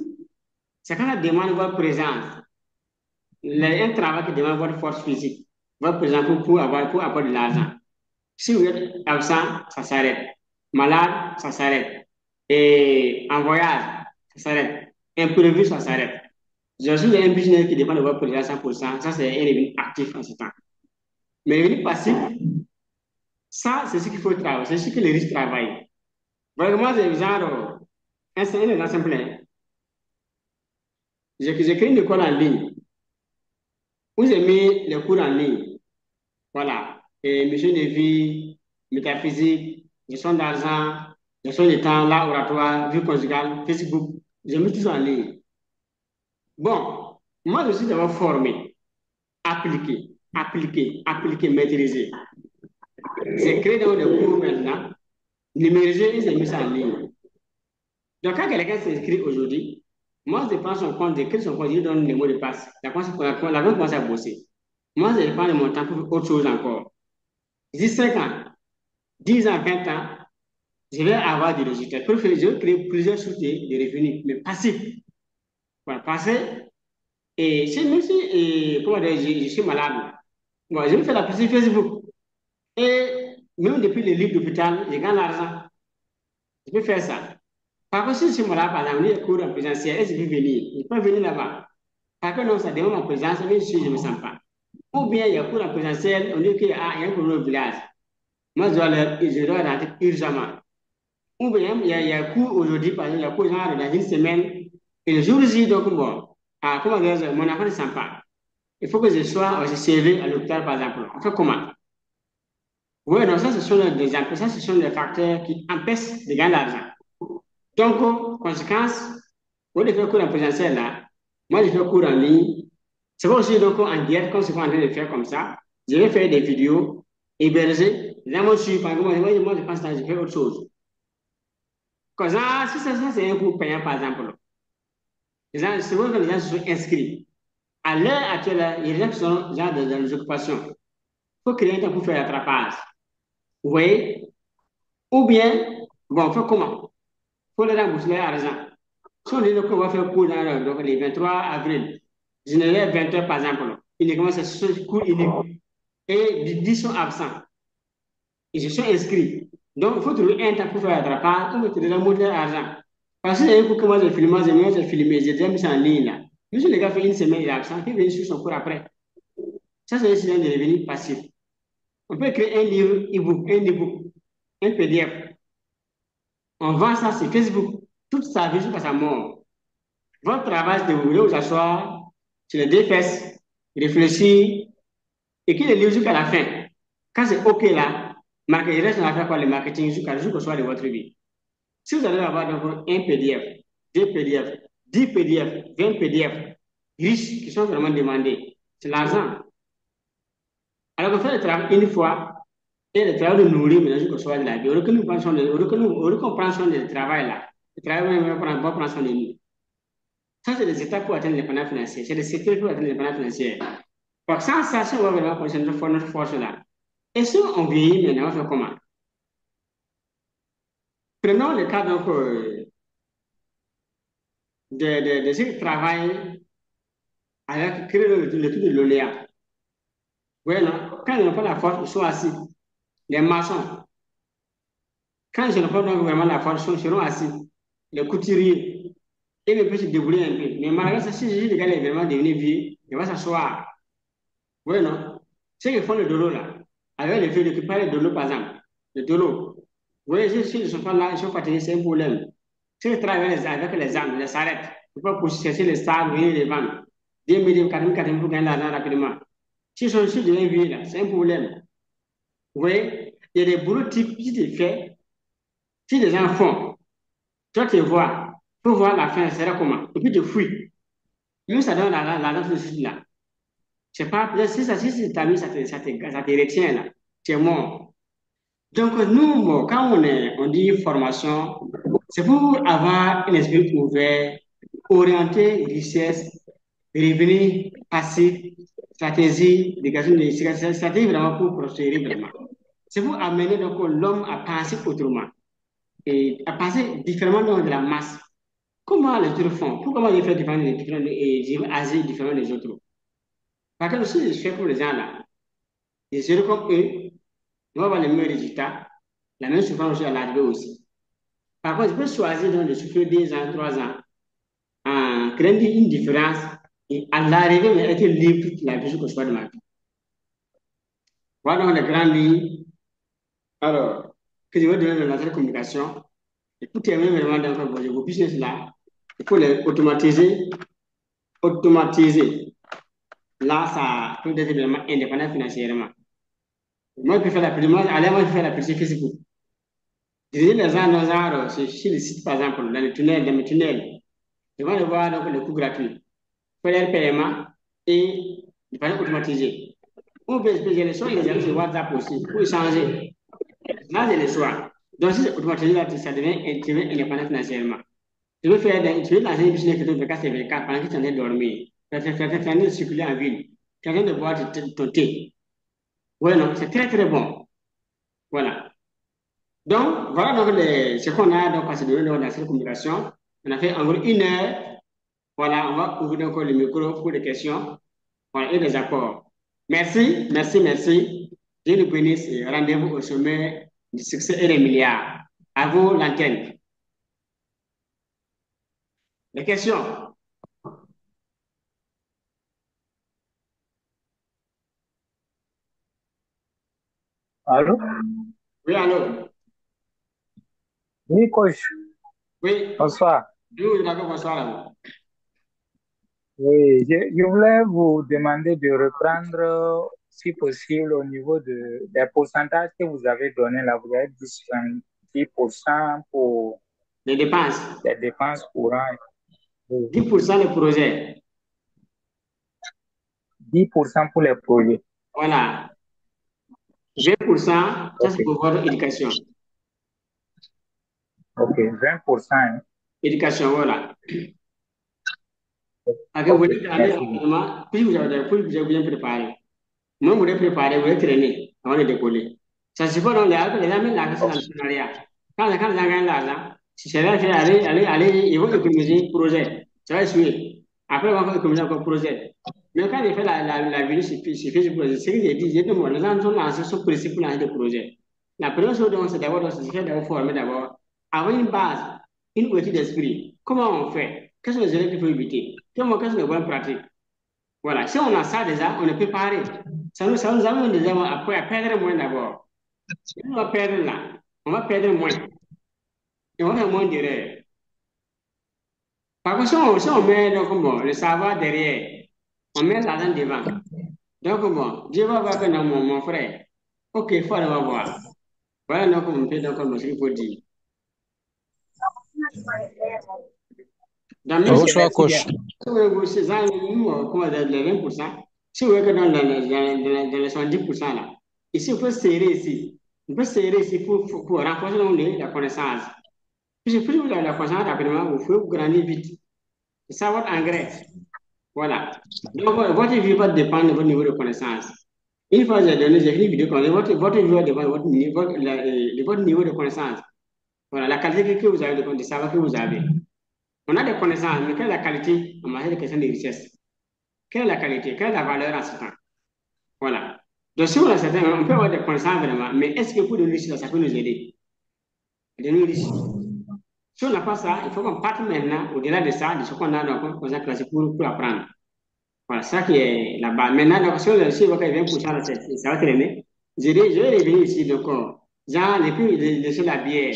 c'est quand on demande votre présence. Un travail qui demande votre force physique, votre présence pour avoir de l'argent. Si vous êtes absent, ça s'arrête. Malade, ça s'arrête. Et en voyage, ça s'arrête. Imprévu, ça s'arrête. Je suis un business qui dépend de votre présence à 100%. Ça, c'est un revenu actif en ce temps. Mais le revenu passif, ça, c'est ce qu'il faut travailler. C'est ce que les risques travaillent. Vraiment, c'est genre, un exemple simple. J'ai créé une école en ligne. Vous aimez les cours en ligne. Voilà. Et mission de vie, métaphysique, gestion d'argent, gestion de temps, là, oratoire, vie conjugale, Facebook. J'aime tout ça en ligne. Bon, moi, je suis d'abord formé, appliqué, maîtriser. J'ai créé donc des cours maintenant, numériser et j'ai mis ça en ligne. Donc, quand quelqu'un s'inscrit aujourd'hui, moi, je prends son compte, j'écris son compte, je lui donne les mots de passe. La banque commence à bosser. Moi, je prends mon temps pour faire autre chose encore. 5 ans, 10 ans, 20 ans, je vais avoir des résultats. Je vais créer plusieurs sources de revenus, mais passifs. Voilà, passé. Et même si, comment dire, je suis malade, bon, je vais faire la publicité Facebook. Et même depuis les livres d'hôpital, je gagne l'argent. Je peux faire ça. Par contre, si je suis malade, par exemple, les cours en présentiel, est-ce que je peux venir? Je peux venir là-bas. Par contre, non, ça demande ma présence, mais je ne me sens pas. Ou bien, il y a cours en présentiel, on dit qu'il y a un problème au village. Moi, je dois rentrer urgemment. Ou bien, il y a cours aujourd'hui, par exemple, il y a cours genre dans une semaine. Et le jour J, donc, bon, comment dire, mon enfant ne sent pas. Il faut que je sois servi à l'hôpital, par exemple. On fait comment? Oui, donc ça, ce sont des exemples. Ça, ce sont des facteurs qui empêchent de gagner l'argent. Donc, conséquence, au lieu de faire cours en présentiel, là, moi, je fais cours en ligne. C'est pas aussi donc en direct, comme c'est pas en train de faire comme ça. Je vais faire des vidéos hébergées. Là, moi, je suis, par exemple, moi, je pense que je fais autre chose. Comme ça, si ça c'est un cours payant, par exemple. C'est vrai que les gens se sont inscrits. À l'heure actuelle, il y a des gens qui sont genre dans les occupations. Il faut créer un temps pour faire l'attrapage. Vous voyez? Ou bien, bon, on fait comment? Il faut les rembourser l'argent. Si on dit qu'on va faire cours dans donc, les 23 avril, générer 20 heures par exemple, uniquement c'est ce cours unique. Et 10 sont absents. Ils se sont inscrits. Donc, il faut trouver un temps pour faire l'attrapage, ou te remonter l'argent. Parce que un coup que moi j'ai filmé, j'ai déjà mis ça en ligne là. Même si le gars fait une semaine, il est absent, il vient sur son cours après. Ça, c'est un signe de revenu passif. On peut créer un livre, e-book, un PDF. On vend ça sur Facebook. Toute sa vie jusqu'à sa mort. Votre travail, c'est de vous asseoir sur les deux fesses, réfléchir, et qu'il est lié jusqu'à la fin. Quand c'est OK là, il reste dans l'affaire quoi, le marketing jusqu'au soir de votre vie. Si vous allez avoir donc un PDF, deux PDF, 10 PDF, 20 PDF, riches qui sont vraiment demandés, c'est l'argent. Alors qu'on fait le travail une fois, et le travail de nourrir maintenant jusqu'au soir de la vie. On reprend soin du travail là. Le travail va prendre soin de nous. Ça, c'est des étapes pour atteindre l'indépendance financière. C'est des secteurs pour atteindre l'indépendance financière. Donc, sans ça, si on va vraiment concentrer notre force là, et si on vieillit maintenant, on fait comment? Prenons le cas donc, de ceux qui travaillent avec le truc de l'ONEA. Oui, non? Quand ils n'ont pas la force, ils sont assis. Les maçons, quand ils n'ont pas donc vraiment la force, ils seront assis. Les couturiers, ils ne peuvent se débrouiller un peu. Mais malgré ça, si le gars est vraiment devenu vieux, il va s'asseoir. Oui, non? Ceux qui font le dolo là, avec le fait de récupérer le dolo, par exemple, le dolo. Vous voyez, s'ils ne sont pas là, ils sont fatigués, c'est un problème. Ceux qui travaillent avec les armes, les s'arrêtent. Il ne faut pas chercher les stars, venir les vendre. 10 000, 4 000 pour gagner l'argent rapidement. S'ils sont sur de vieux là, c'est un problème. Vous voyez, il y a des boulots types qui te fait, si les gens font, toi tu vois, pour voir la fin, ça sera comment. Et puis tu fouilles. Nous, ça donne l'argent tout de suite là. C'est pas, si ça, si ta vie, ça te retient là, tu es mort. Donc, nous, bon, quand on dit formation, c'est pour avoir un esprit ouvert, orienté richesse, revenu passif, stratégie, stratégie vraiment pour prospérer vraiment. C'est pour amener donc l'homme à penser autrement et à penser différemment donc, de la masse. Comment les autres font? Pourquoi les faire différemment et agir différemment des autres? Parce que si je fais pour les gens là, ils seront comme eux, on va avoir les mêmes résultats, la même souffrance aussi à l'arrivée aussi. Par contre, je peux choisir donc, de souffrir 2 ans, 3 ans, en créant une différence et à l'arrivée, mais être libre toute la vie jusqu'au soir de ma vie. Voilà donc les grandes lignes. Alors, que je vais donner dans la communication. Et pour terminer vraiment dans vos business là, il faut les automatiser. Automatiser. Là, ça peut être vraiment indépendant financièrement. Moi, je peux faire moi, je peux faire la publicité Facebook. Je dis les gens, nos gens, sur le site, par exemple, dans mes tunnels, ils vont aller voir donc, le coût gratuit. Faire le paiement et de façon automatisée. Ou bien, j'ai le choix, les amis sur WhatsApp aussi, pour échanger. Là, j'ai le choix. Donc, si c'est automatisé, là, ça devient indépendant financièrement. Tu veux lancer une business que tu veux casser 24 pendant que tu es en train de dormir. Tu es en train de circuler en ville. Tu es en train de boire ton thé. Oui, non, c'est très, très bon. Voilà. Donc, voilà donc ce qu'on a donc passé dans cette communication. On a fait en gros 1 heure. Voilà, on va ouvrir encore le micro pour des questions. Voilà, et des accords. Merci, merci, merci. Dieu nous bénisse et rendez-vous au sommet du succès et des milliards. À vous l'antenne. Les questions? Allô? Oui, allô? Oui, coach. Oui, Bonsoir. oui, d'accord, bonsoir à vous. Oui, je voulais vous demander de reprendre, si possible, au niveau des pourcentages que vous avez donnés là. Vous avez dit 10% pour Les dépenses. les dépenses courantes, oui. 10% de projet. 10% pour les projets. Voilà. 20%, ça OK. c'est pour votre éducation. OK. 20%, hein. Éducation, voilà. Parce que vous OK. voulez aller Merci beaucoup. rapidement, plus vous avez bien préparé. Moi, vous voulez préparer, vous voulez traîner avant de décoller. Ça ne suffit pas donc les amis l'argent c'est l'entrepreneuriat. Quand les gens gagnent l'argent, si c'est là, ils vont économiser projet. Ça va essuyer. Après, ils vont économiser encore projet. Mais quand ils font la vidéo sur Facebook, c'est ce que j'ai dit, les gens sont lancés, sont pressés pour lancer des projets. La première chose, donc, c'est d'abord, c'est d'abord former d'abord, avoir une base, une ouverture d'esprit. Comment on fait? Quelles sont les erreurs qu'il faut éviter? Quelles sont les bonnes pratiques? Voilà, si on a ça déjà, on est préparé. Ça nous amène déjà après à perdre moins d'abord. Si on va perdre là, on va perdre moins. Et on va faire moins d'erreurs. Par contre, si on met donc, bon, le savoir derrière, on met l'argent devant. Donc, bon, Dieu va voir que non, mon frère. Ok, il faut aller voir. Voilà donc on peut donc ce qu'il faut dire. Dans même si Bonsoir, c'est bien. coach. Si vous négociez ça, nous, comment dire, les 20%. Si vous voyez que dans les 70% là, ici, il faut serrer ici. On peut serrer ici pour renforcer la connaissance. Plus vous avez la connaissance rapidement, vous pouvez vous grandir vite. C'est ça votre engrais. Voilà. Donc, votre vie va dépendre de votre niveau de connaissance. Une fois que j'ai fini une vidéo, votre vie va dépendre de votre niveau de connaissance. Voilà, la qualité que vous avez, de savoir que vous avez. On a des connaissances, mais quelle est la qualité en matière de question de richesse? Quelle est la qualité? Quelle est la valeur en ce temps? Voilà. Donc, si on a certains, on peut avoir des connaissances vraiment, mais est-ce que pour devenir riche, ça peut nous aider? Devenir riche. Si on n'a pas ça, il faut qu'on parte maintenant, au-delà de ça, de ce qu'on a dans la connaissance classique pour apprendre. Voilà, ça qui est là-bas. Maintenant, donc, si on vient pour ça, ça va traîner. Je vais revenir ici, donc, genre, laisser la bière.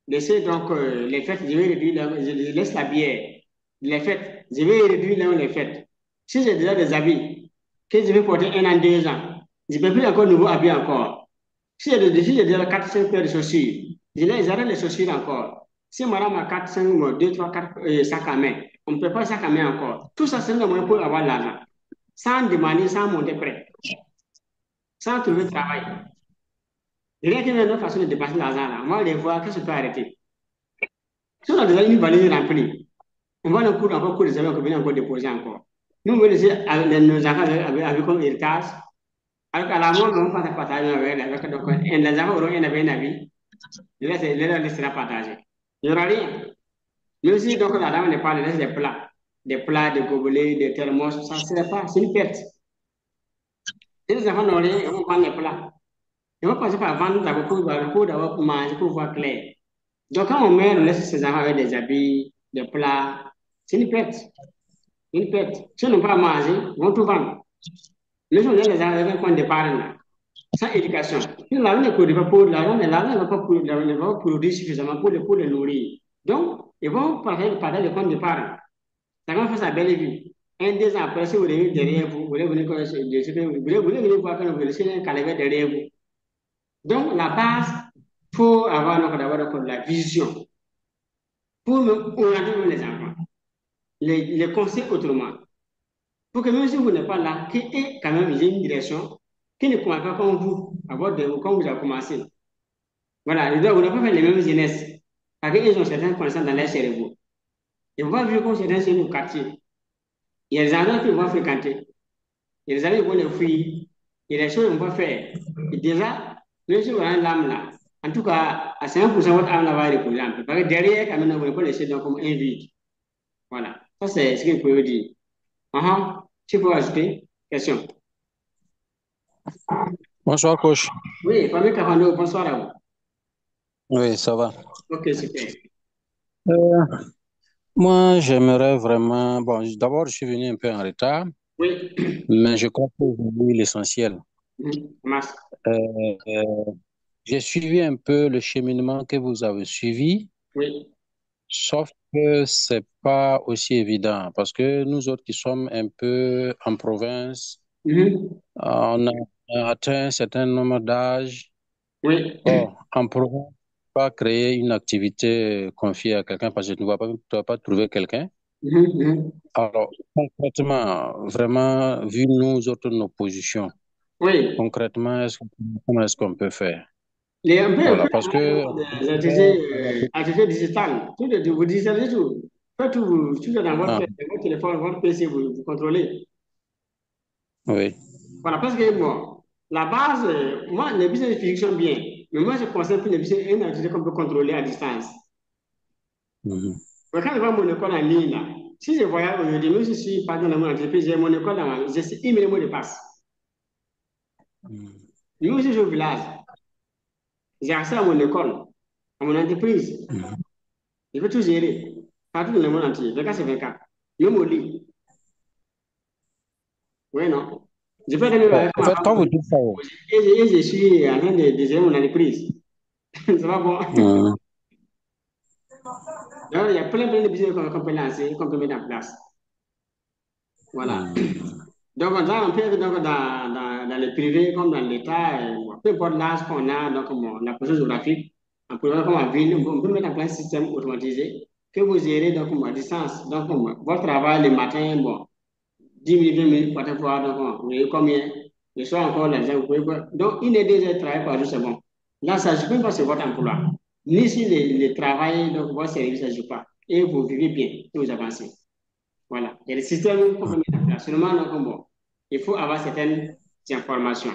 Laisser donc les fêtes, je vais réduire, je laisse la bière. Les fêtes, je vais réduire les fêtes. Si j'ai déjà des habits que je vais porter 1 an, 2 ans, je ne peux plus encore nouveau habit encore. Si j'ai déjà 4 5 paires de chaussures, j'arrête les chaussures encore. Si madame a 4 5 2 3 4 sacs à main, on ne peut pas sac à main encore. Tout ça, c'est le moyen pour avoir l'argent. Sans demander, sans monter prêt, sans trouver de travail. Rien qui vient de façon de dépasser l'argent là. Moi, les fois, qu'est-ce que je peux arrêter? Si on a déjà une valise remplie, on va encore cours de service, on va encore déposer encore. Nous, on va laisser nos enfants avec comme héritage. Alors qu'à la mort, on va partager avec donc, les enfants auront un avis. Le reste sera partagé. Il n'y aura rien. Mais aussi, donc, la dame n'est pas, laisse des plats, des gobelets, des thermos, ça ne serait pas, c'est une perte. Si les enfants n'ont rien, ils vont prendre les plats. Ils vont passer par vendre d'abord pour d'abord manger, pour voir clair. Donc, quand on meurt, on laisse ses enfants avec des habits, des plats, c'est une perte. Une perte. Si on n'a pas à manger, ils vont tout vendre. Mais si on laisse les enfants avec un compte d'épargne, là, sans éducation, si l'argent ne produit pas pour l'argent, l'argent ne va pas produire suffisamment pour les nourrir. Donc, ils vont parler de compte d'épargne. Ça va faire sa belle vie. 1 2 ans après, si vous revenez derrière vous, vous voulez venir voir que vous laissez un calvaire derrière vous. Donc, la base, il faut avoir d'abord la vision pour orienter même les enfants, les conseils autrement. Pour que même si vous n'êtes pas là, qu'il y ait quand même une direction qui ne commence pas comme vous, comme vous avez commencé. Voilà, vous n'avez pas fait les mêmes jeunesse. Parce qu'ils ont certaines connaissances dans leur cerveau. Ils vont vivre comme certains chez nos quartiers. Il y a des endroits qu'ils vont fréquenter. Il y a des amis qui vont les fuir. Il y a des choses qu'on va faire. Et déjà, même si vous avez l'âme là, en tout cas, à 5% votre âme là va reposer. Parce que derrière, quand même, vous ne pouvez pas laisser donc comme un vide. Voilà. Ça, c'est ce que je peux vous dire. Tu peux ajouter? Question. Bonsoir, coach. Oui, Famille Kafando, bonsoir à vous. Oui, ça va. Ok, super. Euh, Moi, j'aimerais vraiment. Bon, d'abord, je suis venu un peu en retard, Oui. mais je crois que vous avez eu l'essentiel. Mas. Euh, euh, j'ai suivi un peu le cheminement que vous avez suivi, Oui. sauf que c'est pas aussi évident parce que nous autres qui sommes un peu en province, on a atteint un certain nombre d'âge. Oui. Or, en province, pas créer une activité confiée à quelqu'un parce que tu vas pas trouver quelqu'un. Alors, concrètement, vraiment, vu nous autres, nos positions, Oui. concrètement, comment est-ce qu'on peut faire? Un peu, Voilà, parce que des activités digitales. Vous digitalisez tout. Faites tout dans ah, votre téléphone, votre PC, vous contrôlez. oui. Voilà, parce que bon, la base, moi, les business fonctionnent bien. Mais moi, je conseille que les business, une activité qu'on peut contrôler à distance. Mhm. Mais quand je vois mon école en ligne, là, si je voyage aujourd'hui, même si je suis pas dans mon entreprise, j'ai mon école là, je sais email les mots de passe. Mhm. Même si je suis au village, j'ai accès à mon école, à mon entreprise. Mhm. Je peux tout gérer. Partout dans le monde entier. 24 sur 24. Même au lit. Oui, non. Je peux aller Bon, avec en ma fait, femme quand vous dites ça, et je suis en train de gérer mon entreprise. Ça va bon. mhm. Donc, il y a plein de business qu'on peut lancer, qu'on peut mettre en place. Voilà. Mhm. Donc, on peut donc, dans le privé comme dans l'État, peu importe l'âge qu'on a, donc la position géographique, en privé comme en ville, on peut mettre en place un système automatisé que vous gérez donc, à distance. Donc, votre travail le matin, bon. 10 minutes, 20 minutes, parfois, donc, vous voyez combien? Le soir encore, l'argent, vous pouvez voir. Donc, 1 et 2 heures de travail par jour, c'est bon. Là, ça ne joue même pas sur votre emploi. Ni si le travail, donc, votre service, ça ne joue pas. Et vous vivez bien, et vous avancez. Voilà. Il y a des systèmes qu'on peut mettre en place. Seulement, donc, bon, il faut avoir certaines informations.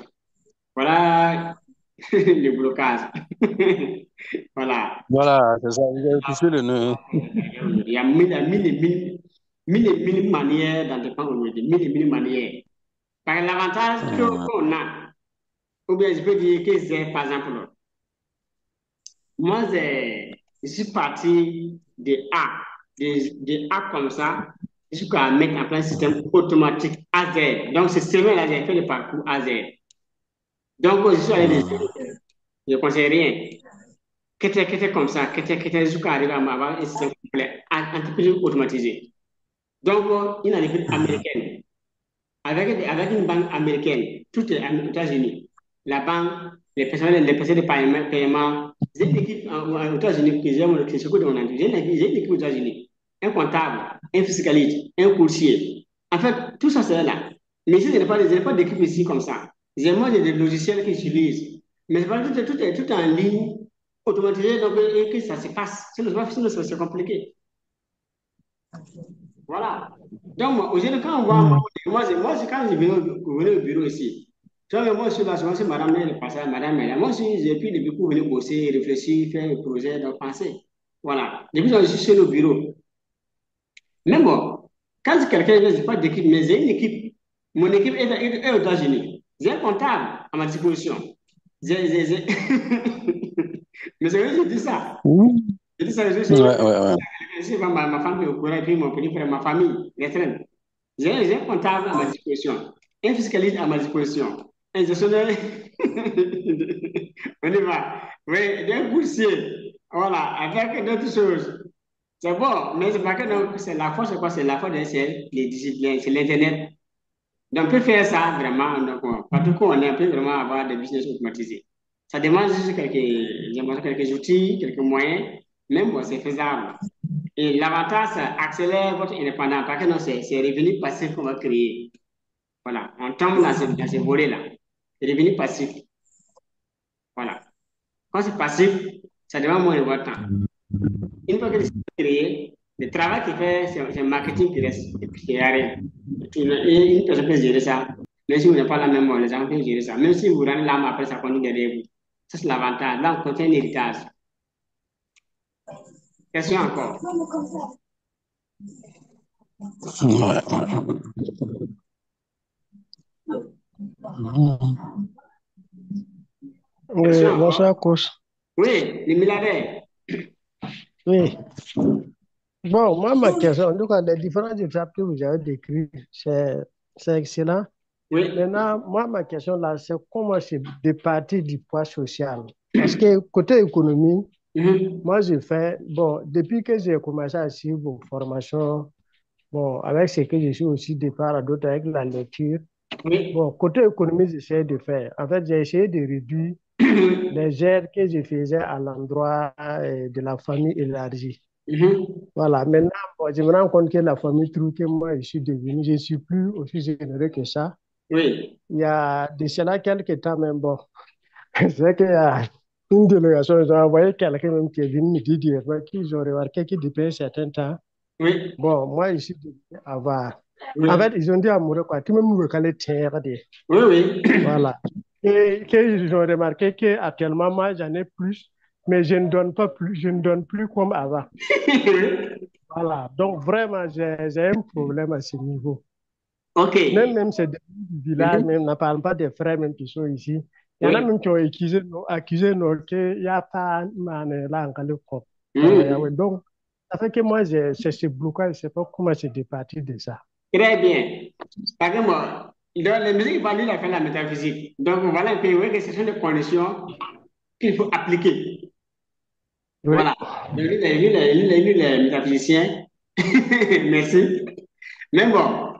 Voilà le blocage. Voilà. Voilà, c'est ça, vous avez touché le nœud. Il y a mille manières d'entreprendre aujourd'hui, mille manières. Par l'avantage qu'on a, ou bien je peux dire que c'est, par exemple, moi, je suis parti de A, de A comme ça, jusqu'à mettre en place un système automatique A Z. Donc, ce système-là, j'ai fait le parcours A Z. Donc, je suis allé des je ne conseille rien. Qu'était comme ça, qu'était jusqu'à arriver à avoir un système complet, entreprise automatisé. Donc, une entreprise américaine, avec une banque américaine, tout est aux États-Unis. La banque, les personnes de paiement, j'ai une équipe aux États-Unis que j'ai secours de mon entreprise. J'ai une équipe aux États-Unis. Un comptable, un fiscaliste, un courtier. En fait, tout ça, c'est là. Mais si je n'ai pas d'équipe ici comme ça, j'ai des logiciels qu'ils utilisent. Mais tout est en ligne, automatisé, donc, et que ça se passe. Sinon, c'est compliqué. Voilà. Donc, moi, aujourd'hui, quand on voit, quand je venais au bureau ici, tu vois, moi, je suis là, souvent, c'est madame, elle passe, madame, elle, moi aussi, j'ai pris depuis pour venir bosser, réfléchir, faire un projet, donc penser. Voilà. Depuis que je suis sur le bureau. Mais bon, quand quelqu'un vient, je n'ai pas d'équipe, mais j'ai une équipe. Mon équipe est aux États-Unis. J'ai un comptable à ma disposition. J'ai... Mais c'est vrai, je dis ça. Je dis ça, je suis ma femme est au courant, et puis mon petit frère, ma famille, les traînes. J'ai un comptable à ma disposition, un fiscaliste à ma disposition, un gestionnaire. On y va. Oui, un coursier. Voilà, avec d'autres choses. C'est bon, mais c'est pas que donc, c'est la force, c'est quoi? C'est la force c'est les disciplines, c'est l'Internet. Donc, on peut faire ça vraiment, donc, partout où on est, on peut vraiment avoir des business automatisés. Ça demande juste quelques outils, quelques moyens, même bon, c'est faisable. Et l'avantage, ça accélère votre indépendance, parce que non, c'est revenu passif qu'on va créer. Voilà, on tombe dans ces volets-là. C'est revenu passif. Voilà. Quand c'est passif, ça demande moins de votre temps. Une fois que c'est créé, le travail qu'il fait, c'est le marketing qui reste, et puis qui arrive. Et une personne peut gérer ça. Même si vous n'avez pas la mémoire, les gens peuvent gérer ça. Même si vous rendez l'âme après, ça continue derrière vous. Ça, c'est l'avantage. Là, on contient un héritage. Question encore. Ouais. Oui, bonsoir, coach. Oui, les milliardaires. Oui. Bon, moi, ma question, en tout cas, les différentes étapes que vous avez décrites, c'est excellent. Oui. Maintenant, moi, ma question là, c'est comment se départir du poids social? Parce que côté économie, moi, j'ai fait, bon, depuis que j'ai commencé à suivre vos formations, bon, avec ce que je suis aussi de part à d'autre avec la lecture, Oui. bon, côté économie, j'essaie de faire. En fait, j'ai essayé de réduire les aides que je faisais à l'endroit de la famille élargie. Voilà, maintenant, bon, je me rends compte que la famille trouve que moi, je suis devenu, je ne suis plus aussi généreux que ça. Oui. Il y a de cela quelques temps même, bon, c'est qu'il y a une délégation, ils ont envoyé quelqu'un même qui est venu me dire directement qu'ils ont remarqué que depuis un certain temps, Oui. bon, moi, je suis devenu avare. Oui. En fait, ils ont dit à moi, quoi, tu me veux qu'elle est terre. Oui, oui. Voilà. Et qu'ils ont remarqué qu'actuellement, moi, j'en ai plus, mais je ne donne pas plus, je ne donne plus comme avant. Voilà. Donc, vraiment, j'ai un problème à ce niveau. OK. Même ces du village, même, ne parle pas des frères même qui sont ici. Il y en a même qui ont accusé qu'il n'y a pas là en Donc, ça fait que moi, c'est ce blocage, je ne sais pas comment se départir de ça. Très bien. Par exemple, dans les musiques, il a fait la métaphysique. Donc, voilà un peu, oui, que ce sont des conditions qu'il faut appliquer. Oui. Voilà. Donc, lui, les métaphysiciens. Merci. Mais bon,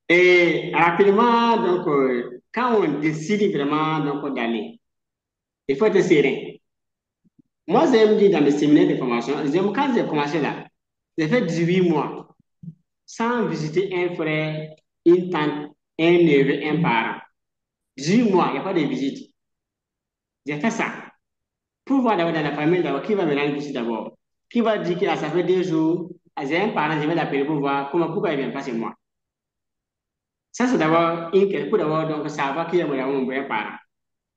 et rapidement, donc, quand on décide vraiment donc, d'aller, il faut être serein. Moi, j'aime dire dans mes séminaires de formation, quand j'ai commencé là, j'ai fait 18 mois sans visiter un frère, une tante, un neveu, un parent. 18 mois, il n'y a pas de visite. J'ai fait ça. Pour voir d'abord dans la famille, d'abord, qui va me rendre visite d'abord? Qui va dire que ça fait 2 jours, j'ai un parent, je vais l'appeler pour voir pourquoi il vient pas chez moi. Ça, c'est d'abord une question pour d'abord donc savoir qui est vraiment mon vrai parent.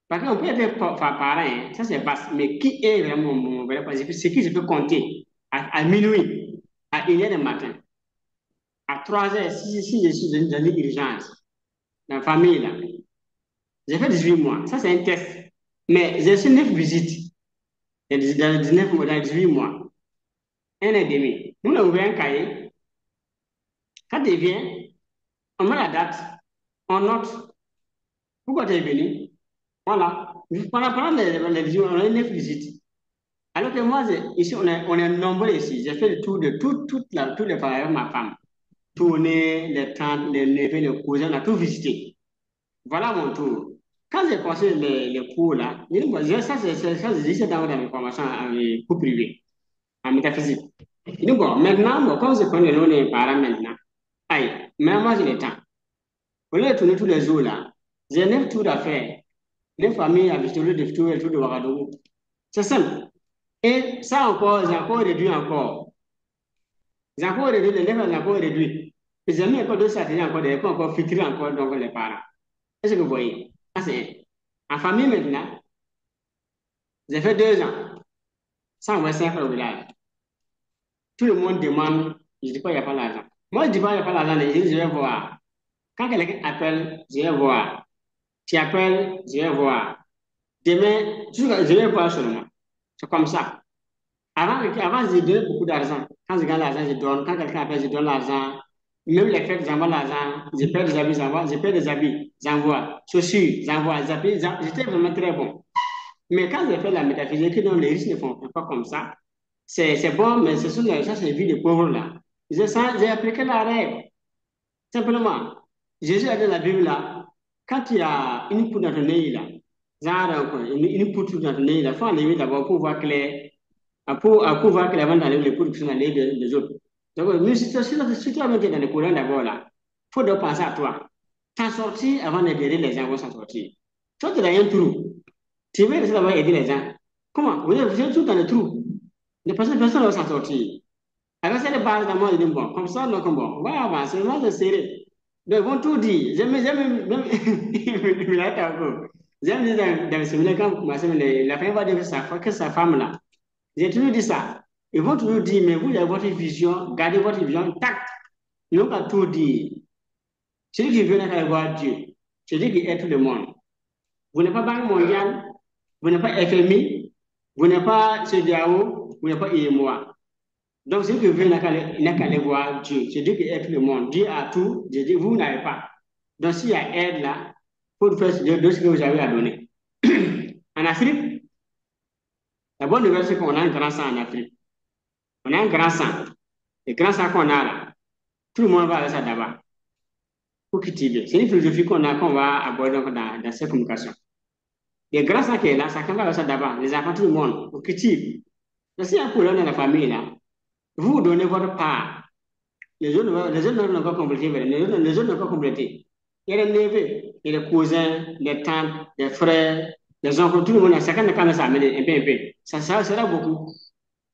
Parce qu'on peut être parent, hein, ça c'est basse, mais qui est vraiment mon vrai parent? C'est qui je peux compter à minuit, à 1h du matin, à 3h, si je suis dans une urgence, dans la famille, là. J'ai fait 18 mois, ça c'est un test. Mais j'ai fait 9 visites dans les 19 mois, dans 18 mois, 1 an et demi. Nous avons ouvert un cahier. Quand il vient, on met la date, on note pourquoi tu es venu. Voilà. Pendant les visites, on a 9 visites. Alors que moi, ici, on est nombreux ici. J'ai fait le tour de tous les familles avec ma femme. Tourner, les tantes, les neveux, les cousins, on a tout visité. Voilà mon tour. Quand j'ai passé les cours là, ça, c'est dans mes formations en cours privé, en métaphysique. Bon, maintenant, bon, comme je connais les parents maintenant, aïe, mais moi j'ai le temps. Au lieu de tourner tous les jours là, j'ai 9 tours à faire. Les familles à visiter le tour de Ouagadougou. C'est simple. Et ça encore, j'ai encore réduit encore. J'ai encore réduit, les élèves ont encore réduit. Les amis encore deux stratégies encore, des encore filtrer encore donc les parents. Est-ce que vous voyez? Ça c'est en famille maintenant. J'ai fait 2 ans sans envoyer 5 au village. Tout le monde demande, je ne dis pas il n'y a pas l'argent. Moi, je ne dis pas il n'y a pas l'argent, je dis je vais voir. Quand quelqu'un appelle, je vais voir. Tu appelles, je vais voir. Demain, je vais voir seulement. C'est comme ça. Avant, je donnais beaucoup d'argent. Quand je gagne l'argent, je donne. Quand quelqu'un appelle, je donne l'argent. Même les fêtes, j'envoie l'argent. Je perds des habits, j'envoie. Je perds des habits, j'envoie. Chaussures, j'envoie. J'étais vraiment très bon. Mais quand j'ai fait la métaphysique, non, les riches ne font pas comme ça. C'est bon, mais ce sont ça, c'est vie de pauvres là. J'ai appliqué la règle. Simplement, Jésus a dit dans la Bible là, quand il y a une poudre dans ton nez là, genre une poudre dans ton nez là, il faut enlever d'abord pour voir clair, pour voir clair avant d'enlever les poudres qui sont dans les des autres. Donc, mais si tu as mis dans le courant d'abord là, il faut donc penser à toi. T'en sortir avant d'aider les gens vont s'en sortir. Toi, tu as un trou. Tu veux rester là-bas et aider les gens. Comment? Vous êtes tout dans le trou. Personne ne va s'en sortir. Alors, c'est les bases dans moi, je dis, bon, comme ça, donc, bon, on va avancer, on va se serrer. Donc, ils vont tout dire. J'aime, j'aime dire dans le séminaire, quand vous commencez, la femme va dire que sa femme là. J'ai toujours dit ça. Ils vont toujours dire, mais vous avez votre vision, gardez votre vision intacte. Ils n'ont pas tout dire. Celui qui veut aller voir Dieu, celui qui est tout le monde. Vous n'êtes pas Banque mondiale, vous n'êtes pas FMI, vous n'êtes pas CEDEAO, vous n'êtes pas IMOA. Donc, celui qui veut n'a qu'à aller voir Dieu. C'est Dieu qui aide tout le monde. Dieu a tout, Dieu dit, vous n'avez pas. Donc, s'il y a aide là, il faut faire de ce que vous avez à donner. En Afrique, la bonne nouvelle, c'est qu'on a un grand sang en Afrique. On a un grand sang. Le grand sang qu'on a là, tout le monde va avec ça d'abord. Pour cultiver. C'est une philosophie qu'on va aborder dans cette communication. Le grand sang qui est là, ça va avec ça d'abord. Les enfants, tout le monde, on cultive. Donc, s'il y a un problème dans la famille là, vous donnez votre part. Les autres n'ont pas complété. Les autres n'ont pas complété. Il y a les neveux, il y a les cousins, les tantes, les frères, les oncles, tout le monde, chacun n'a qu'à s'amener un peu. Ça sera beaucoup.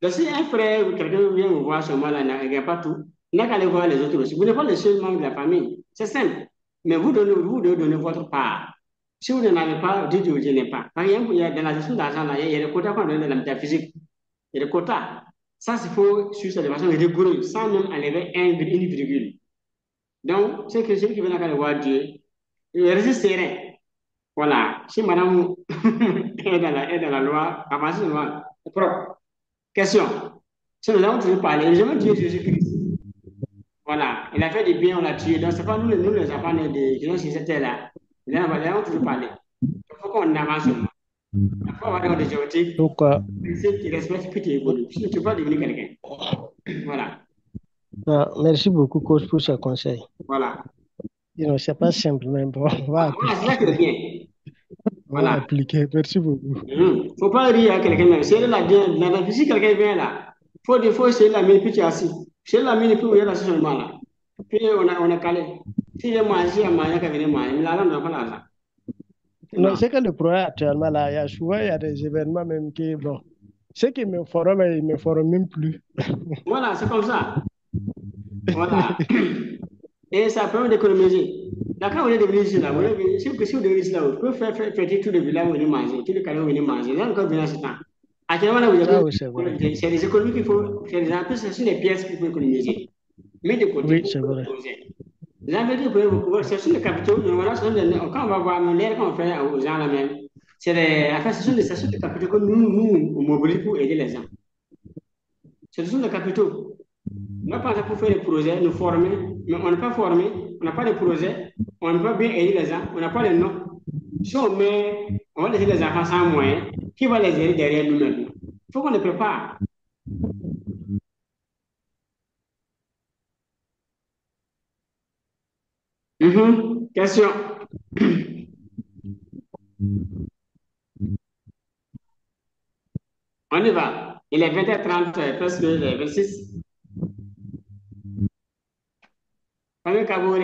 Donc, si un frère ou quelqu'un vient vous voir ce moment-là, il n'y a pas tout, il n'a qu'à aller voir les autres aussi. Vous n'êtes pas le seul membre de la famille. C'est simple. Mais vous devez donner votre part. Si vous n'en avez pas, dites que vous n'en avez pas. Par exemple, dans la gestion d'argent, il y a des quotas qu'on donne dans la métaphysique. Il y a des quotas. Ça, il faut suivre ça de façon rigoureuse, sans même enlever une virgule. Donc, c'est que celui qui vient aller voir Dieu, il reste serein. Voilà. Si madame est dans la loi, avancez la loi. Propre. Question. Si nous avons toujours parlé, nous avons tué Jésus-Christ. Voilà. Il a fait du bien, on l'a tué. Donc, ce n'est pas nous les enfants de gens qui étaient là. Nous avons toujours parlé. Il faut qu'on avance. Il faut avoir des objectifs. Ceux qui respectent puis qui évoluent. Si tu ne peux pas devenir quelqu'un. Voilà. Merci beaucoup, coach, pour ce conseil. Voilà. C'est pas simple, mais bon, on va appliquer. Voilà, c'est bien. Voilà. On va appliquer. Merci beaucoup. Il ne faut pas rire à quelqu'un. Si quelqu'un vient là, il faut essayer la mine, puis tu es assis. C'est la mine, puis on est assis seulement là. Puis on a calé. Si j'ai mangé, il mangé, qu'il venait manger. Mais l'argent ne donne pas l'argent. Non, c'est que le problème actuellement, là, il y a souvent il y a des événements même qui, bon, ceux qui me forment, mais ils ne me forment même plus. Voilà, c'est comme ça. Voilà. Et ça permet d'économiser. Là, quand vous êtes venu ici, là, vous êtes venu, si vous devenez ici, là, vous pouvez faire fêter tout le village, vous venez manger, tout le canal, vous venez manger. Là, encore venir ce temps. Actuellement, là, vous Ça, avez, oui, c'est vrai. c'est des économies qu'il faut, c'est des entreprises, ce sont des pièces qu'il faut économiser. Mais de côté, Oui, pour c'est vrai. proposer. Les entreprises, ce sont des capitaux, normalement, quand on va voir, l'air qu'on fait aux gens là même, enfin, ce sont des capitaux que nous, on mobilise pour aider les gens. Ce sont des capitaux. Là, par exemple, pour faire des projets, nous former, mais on n'est pas formé, on n'a pas de projet, on ne peut pas bien aider les gens, on n'a pas les noms. Si on va laisser les enfants sans moyens, qui va les aider derrière nous maintenant? Il faut qu'on les prépare. Question. On y va. Il est 20h30, presque les 26. Famille Kabore,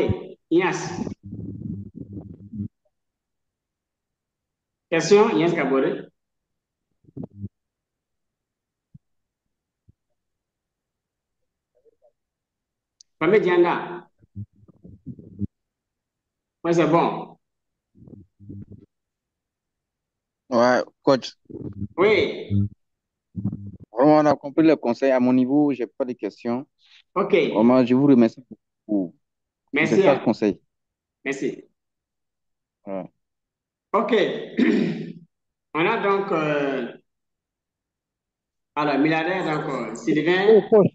Ignace. Question, Ignace Kabore. Famille Dianda. Moi, c'est bon. Ouais, coach. Oui. Vraiment, on a compris le conseil. À mon niveau, je n'ai pas de questions. OK. Vraiment, je vous remercie pour Merci. ces sages conseils. Merci. Ouais. OK. On a donc, alors, milliardaire, donc, Sylvain Oh, coach,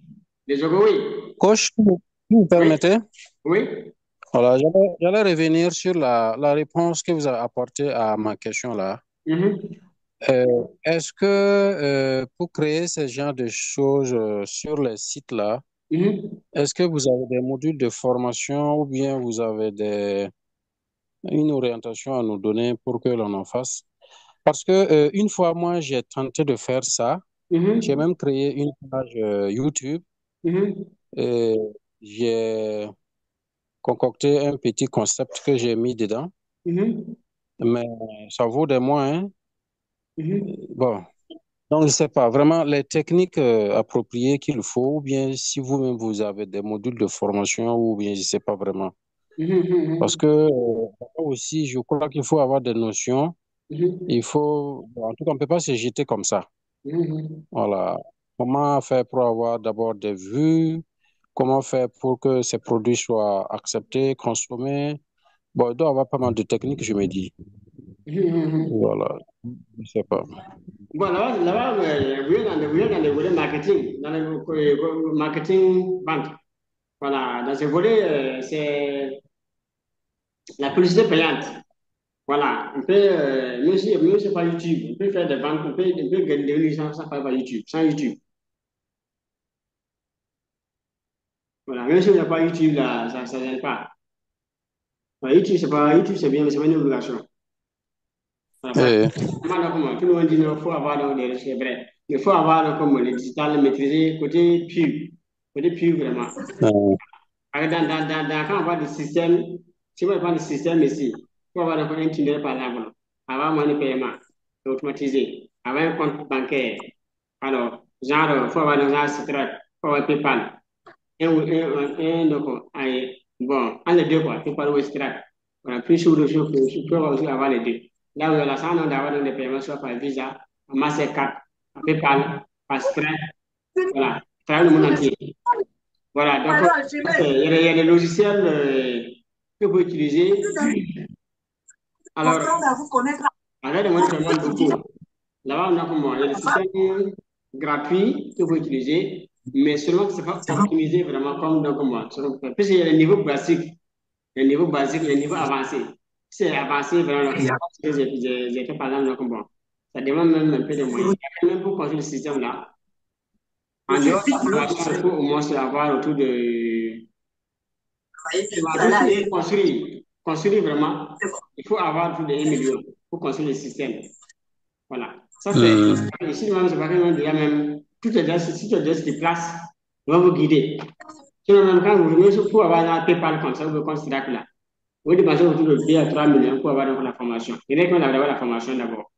Dejogo, oui. coach, si vous me permettez, Oui. voilà, j'allais revenir sur la réponse que vous avez apportée à ma question là. Mhm. Est-ce que pour créer ce genre de choses sur les sites là, Mhm. est-ce que vous avez des modules de formation ou bien vous avez une orientation à nous donner pour que l'on en fasse? Parce que une fois, moi, j'ai tenté de faire ça. J'ai Mhm. même créé une page YouTube Mhm. et j'ai concocté un petit concept que j'ai mis dedans. Mhm. Mais ça vaut des mois, hein. Mhm. Bon, donc je ne sais pas vraiment les techniques appropriées qu'il faut, ou bien si vous-même vous avez des modules de formation, ou bien je ne sais pas vraiment. Parce Mhm. que aussi, je crois qu'il faut avoir des notions. Mhm. Il faut, bon, en tout cas, on ne peut pas se jeter comme ça. Mhm. Voilà. Comment faire pour avoir d'abord des vues? Comment faire pour que ces produits soient acceptés, consommés? Bon, il doit y avoir pas mal de techniques, je me dis. Mhm. Voilà. Je ne sais pas. Bon, là-bas, vous êtes dans le volet marketing, dans le marketing vente. Voilà, dans ce volet, c'est la publicité payante. Voilà, on peut, même si c'est pas YouTube, on peut faire des ventes, on peut gagner des revenus sans passer par YouTube, sans YouTube. Voilà, même si on n'a pas YouTube, là, ça n'aide pas. Voilà, YouTube, c'est bien, mais c'est pas une obligation. Voilà, Eh, voilà, comment, tout le monde dit qu'il faut avoir donc, c'est vrai. Il faut avoir donc, comme le digital maîtrisé côté pub. Côté pub, vraiment. euh, Alors, quand on parle de système, si on parle de système ici, il faut avoir donc un tunnel par exemple, avoir un moyen de paiement automatisé, avoir un compte bancaire. Alors, genre, il faut avoir donc un Stripe, il faut avoir PayPal. Donc, bon, en les deux, quoi, PayPal ou Stripe. Voilà, plus sur le jeu, il faut aussi avoir les deux. Là où il y a la chance d'avoir donc des paiements, soit par Visa, par Mastercard, par PayPal, par Stripe, voilà, à travers le monde entier. Voilà, donc il y a des logiciels que vous utilisez. Alors, avec des moyens de paiement locaux, là-bas, on a comment? Il y a des systèmes gratuits que vous utilisez, mais seulement que ce n'est pas optimisé vraiment comme dans comment. Puisqu'il y a les niveaux basiques, les niveaux basiques et les niveaux avancés. Si c'est avancé, vraiment, c'est ce que j'ai fait par exemple, donc, bon, ça demande même un peu de moyens. Même pour construire le système-là, en dehors de la formation, il faut au moins avoir autour de construire vraiment, il faut avoir plus de 1 million pour construire le système. Voilà. Ça, c'est. hmm, Ici, même, c'est pas que même déjà, même, tout est déjà, si tout est déjà sur place, on va vous guider. Sinon, même quand vous venez pour avoir un PayPal comme ça, vous compte Stripe là, vous dépensez autour de 2 à 3 millions pour avoir donc la formation. Il y en a qui ont d'abord la formation d'abord.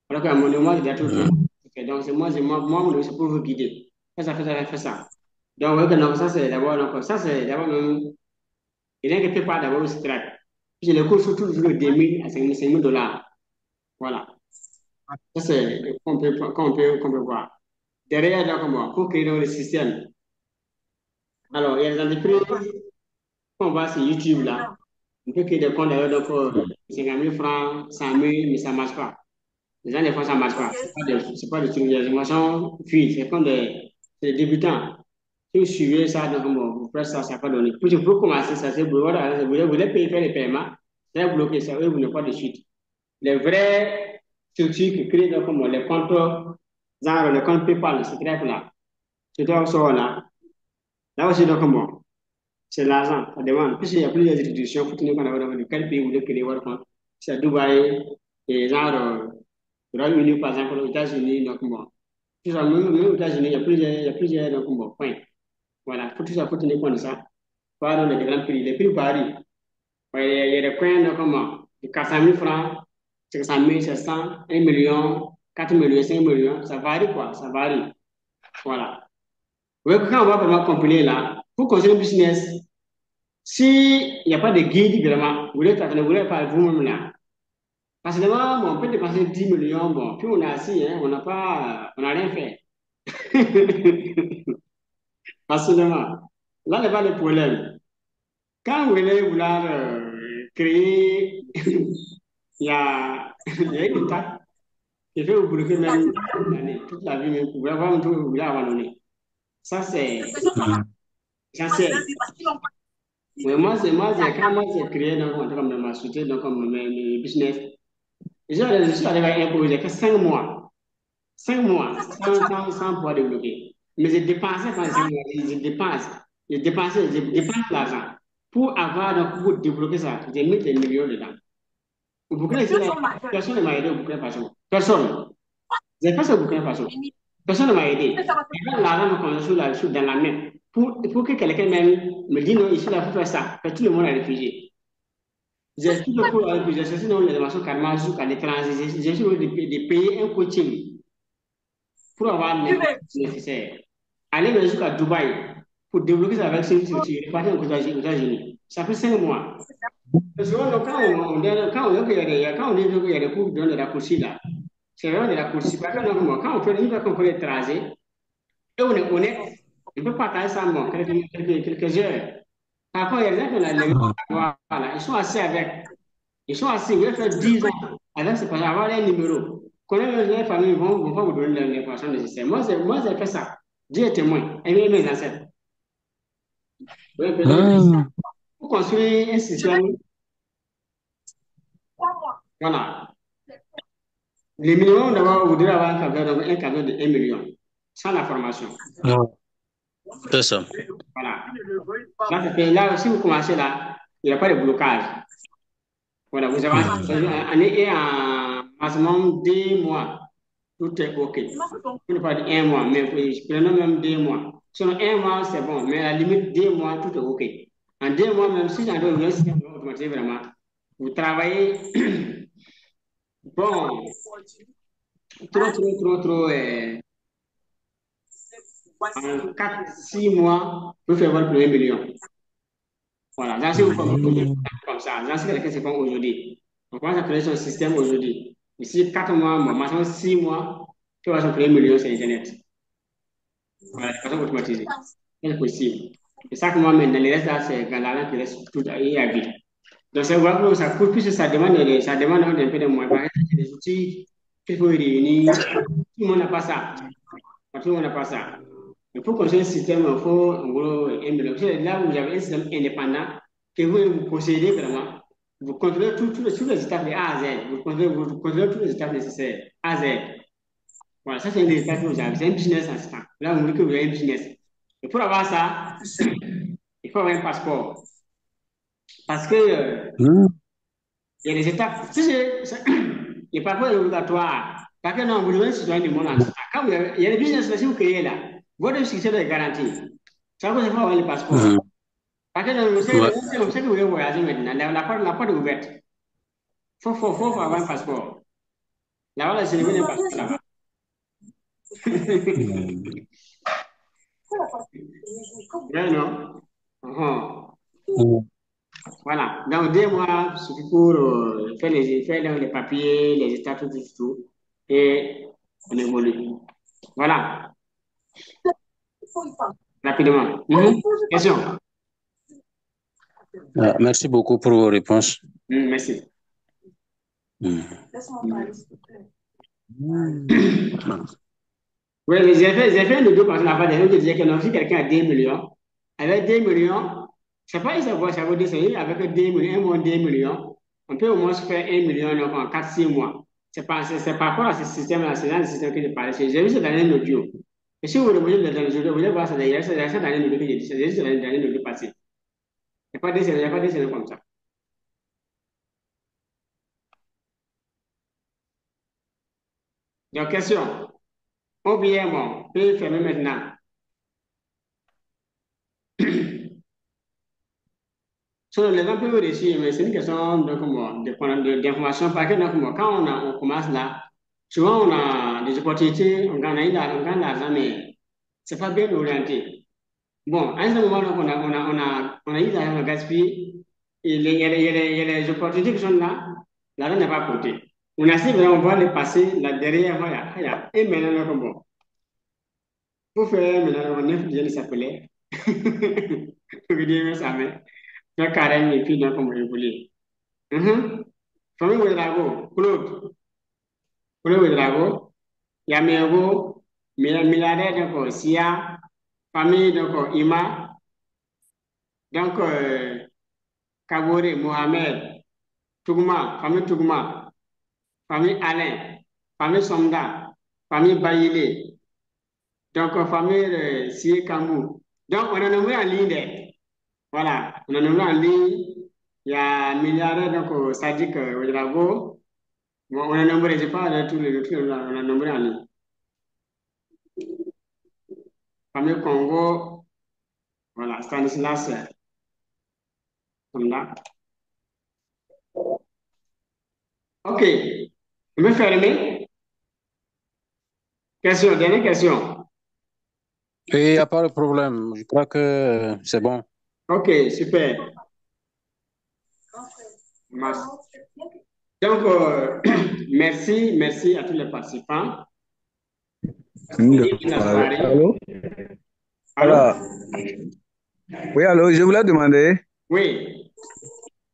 Alors qu'à mon moment, j'ai déjà tout fait. Donc, moi, mon c'est pour vous guider. Fais ça. Donc, ouais, donc, ça, c'est d'abord, donc, ça, c'est d'abord même, il y a qui PayPal d'abord au Stripe. Puis, le coût surtout de 2 000 à 5 000 dollars. Voilà. Ça, c'est qu'on peut voir. Derrière, donc, bon, pour créer donc, le système. Alors, il y a des entreprises, on va sur YouTube là, on peut créer des comptes d'ailleurs, donc, 50 000 francs, 100 000, mais ça ne marche pas. Les gens, des fois, ça ne marche pas. C'est pas des informations fuites, c'est comme des débutants. Si vous suivez ça, donc, bon, vous faites ça, ça va pas donner. Pour commencer, ça, c'est voilà, vous voulez payer, faire les paiements, c'est bloqué, ça, eux, vous n'avez pas de suite. Les vrais structures qui créent, donc, bon, les comptes, genre, le compte PayPal, c'est très là. C'est toi, ça, là. Là aussi, donc, bon. C'est l'argent, ça demande. Puisqu'il y a plusieurs institutions, faut tenir compte de quel pays vous voulez créer votre compte. C'est à Dubaï, et genre, Royaume-Uni, par exemple, aux États-Unis, donc bon. Tout ça, même aux États-Unis, il y a plusieurs donc, bon, points. Voilà, tout ça, faut tenir compte de ça. Voilà, les grands prix, les prix varient. Ouais, il y a des points, donc, comment, de 400 000 francs, 500 000, 700, 1 million, 4 millions, 5 millions, ça varie, quoi, ça varie. Voilà. Ouais, quand on va vraiment compiler là, pour construire un business, s'il n'y a pas de guide, vraiment, vous voulez pas vous-même là. Facilement, bon, on peut dépenser 10 millions, bon, puis on est assis, hein, on n'a rien fait. Facilement. Là n'est pas le problème. Quand vous voulez vouloir créer, il y a une étape qui fait vous bloquer même toute la vie, même, vous voulez avoir un truc que vous voulez abandonner. Ça, c'est essentiel. Mais quand moi, j'ai créé, donc, comme dans ma société, donc, comme mes business, je suis arrivé à un projet que 5 mois. 5 mois sans pouvoir développer. Mais j'ai dépensé pendant 5 mois. Je dépense l'argent pour avoir, donc, pour développer ça. J'ai mis des millions dedans. Au Burkina, personne ne m'a aidé au Burkina Faso. Personne. J'ai fait ça au Burkina Faso. Personne ne m'a aidé. Et là, l'argent me connaît dans la main. Pour que quelqu'un même me dise non, ici, là, il faut faire ça. Que tout le monde a réfugié. J'ai tout le monde a réfugié. C'est sinon les démarches carrément jusqu'à l'étranger. J'ai essayé de payer un coaching pour avoir les nécessaires. Aller jusqu'à Dubaï pour développer ça avec cette structure, partir aux États-Unis. Ça fait 5 mois. Parce que quand on dit qu'il y a des cours de raccourcis là, c'est vraiment des raccourcis. Parce que quand on fait une fois qu'on fait l'étranger, et on est honnête, on peut partager ça quelques heures. Par contre, il y a des gens qui ont voilà, ils sont assis, ils veulent faire 10 ans avec ces personnes, avoir les numéros. Connaître les familles, vont pas vous donner l'information nécessaire. Moi, j'ai fait ça. Dieu est témoin. Et mes ancêtres. Oui, pour construire un système, voilà. Les minimum d'abord, vous devez avoir un cadeau de 1 million, sans la formation. C'est ça. Voilà. Là, si vous commencez là, il n'y a pas de blocage. Voilà, vous avez en maximum 2 mois, tout est OK. Je ne pas dire 1 mois, mais prenons même 2 mois. Sinon, 1 mois, c'est bon, mais à la limite, 2 mois, tout est OK. En 2 mois, même si j'en donne un système automatisé, vraiment, vous travaillez, bon, trop, en 4-6 mois, vous faites votre premier million. Voilà, là, si vous faites comme ça, là, c'est quelqu'un qui se fait aujourd'hui. On commence à créer son système aujourd'hui. Ici, 4 mois, maximum 6 mois, tu vas son premier million sur Internet. Voilà, de façon automatisée. C'est possible. Et ça, moi, maintenant, le reste, là, c'est l'argent qui reste tout à vie. Donc, c'est vrai que ça coûte, puisque ça demande un peu de moyens. Par exemple, des outils qu'il faut réunir. Tout le monde n'a pas ça. Tout le monde n'a pas ça. Mais pour construire un système, il faut, en gros, un million. Là, vous avez un système indépendant que vous possédez vraiment. Vous contrôlez tous les étapes de A à Z. Vous contrôlez tous les étapes nécessaires, A à Z. Voilà, ça, c'est une des étapes que vous avez. C'est un business assistant. Là, vous voulez que vous ayez un business. Et pour avoir ça, il faut avoir un passeport. Parce que il y a des étapes. Le passeport est obligatoire. Parce que non, vous devez être citoyen du monde entier. Quand il y a des business que vous créez là, votre succès est garanti. Ça vous avoir le passeport. Parce que on sait que vous voulez voyager maintenant. La porte est ouverte. Faut avoir un passeport. Là-bas, c'est le passeport là-bas. Ouais, non? Voilà. Donc, 2 mois suffit pour faire les papiers, les états, tout. Et on évolue. Voilà. Rapidement. Question. Merci beaucoup pour vos réponses. Merci. Oui, j'ai fait un deux parce que la disait que non, si quelqu'un a 2 millions, avec 2 millions, je ne sais pas si ça veut dire avec 2 millions, 2 millions, on peut au moins faire 1 million donc, en 4-6 mois. C'est par rapport à ce système-là, c'est dans le système que je parlais. J'ai vu ça dans un audio. Et si vous voulez dans les audios, vous allez voir ça d'ailleurs, c'est dans un audio que j'ai dit, c'est juste dans un audio passé. Il n'y a pas de scénario comme ça. Donc, question. Oubliez-moi, peut fermer maintenant. Sur les gens peuvent réussir, mais c'est une question d'information. Parce que donc, quand on commence là, souvent on a des opportunités, on gagne l'argent, mais c'est pas bien orienté. Bon, à un certain moment, donc, on a eu l'argent à gaspiller, et il y a les opportunités qui sont là, l'argent n'est pas compté. On a essayé, on va les passer là derrière, voilà, et maintenant, donc, bon, pour faire maintenant, on est s'appeler. Pour dire ça, mais. Nga carrément et puis donc on va évoluer. Famille Ouedraogo, Claude Ouedraogo, Yamego, milliardaire donc Sia, famille donc Ima, donc Kabore, Mohamed, Tougma, famille Alain, famille Somda, famille Bayile, donc famille Sie Kamou. Donc on a nommé en ligne. Voilà, on a nommé en ligne. Il y a un milliardaire donc Sadiq Ouedraogo. Bon, on a nombré, je pas tous les autres, on a nombré en ligne. Famille Congo, voilà, Stanislas, comme là. Ok, on peut fermer. Question, dernière question. Et il n'y a pas de problème. Je crois que c'est bon. Ok, super. Donc, merci à tous les participants. Allô? Alors, oui, allô, je voulais demander. Oui.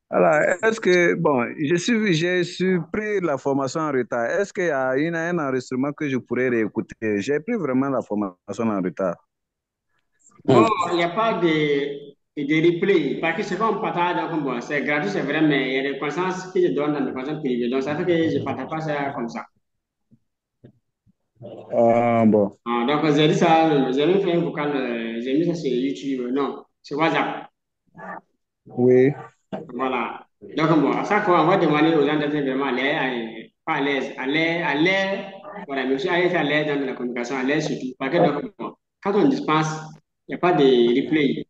Alors, est-ce que, bon, j'ai pris la formation en retard. Est-ce qu'il y a un enregistrement que je pourrais réécouter? J'ai pris vraiment la formation en retard. Bon, il n'y a pas de replay, parce que c'est comme partage, donc bon, c'est gratuit, c'est vrai, mais il y a des connaissances que je donne dans mes connaissances privées, donc ça fait que je ne partage pas ça comme ça. Ah, bon. Donc, j'ai dit ça, j'ai même fait un vocal, j'ai mis ça sur YouTube, non, sur WhatsApp. Oui. Voilà. Donc, bon, à chaque fois, on va demander aux gens d'être vraiment pas à l'aise, à l'aise, voilà, mais aussi à être à l'aise dans la communication, à l'aise surtout. Parce que, donc, bon, quand on dispense, il n'y a pas de replay.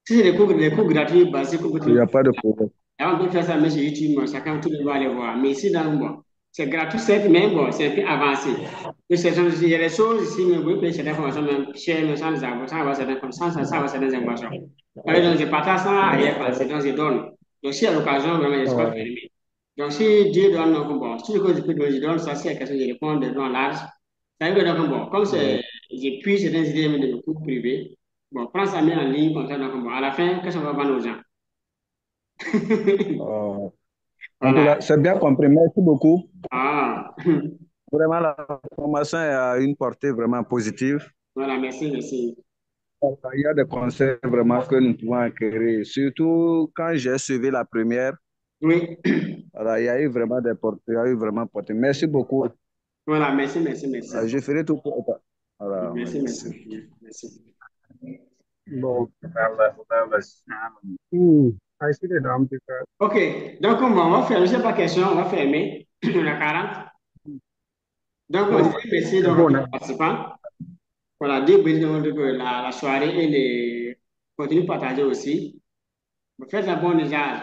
Si c'est des cours gratuits, basiques, Il n'y a pas de problème. on peut faire ça, mais sur YouTube, bon, chacun, tout le monde va aller voir. Mais ici, donc, bon, c'est gratuit, certes, mais bon, c'est un peu avancé. Il y a des choses ici, mais vous pouvez payer certaines informations, même chères, mais sans avoir certaines informations. Par exemple, je partage ça arrière-pensée, donc je donne. Donc, si à l'occasion, vraiment, je ne suis pas fermé. Donc, si Dieu donne, donc, bon, si je peux donner, je donne ça, si il y a quelque chose, je réponds de long large. Ça veut dire que, donc, bon, comme j'ai pris certaines idées de mes cours privés, bon, prends ça, mis en ligne, comme ça, donc, bon, à la fin, qu'est-ce qu'on va vendre aux gens? Voilà. C'est bien compris. Merci beaucoup. Ah. Vraiment, la formation a une portée vraiment positive. Voilà, merci. Il y a des conseils vraiment que nous pouvons acquérir. Surtout quand j'ai suivi la première. Oui. Voilà, il y a eu vraiment des portées, il y a eu vraiment portée. Merci beaucoup. Voilà, merci. Je ferai tout pour. Voilà, merci. Bon, ok, donc on va fermer, je sais pas question, on va fermer. On a 40. Donc, on dit merci donc, aux participants. Voilà, dire la soirée et les continuez de partager aussi. Faites un bon usage.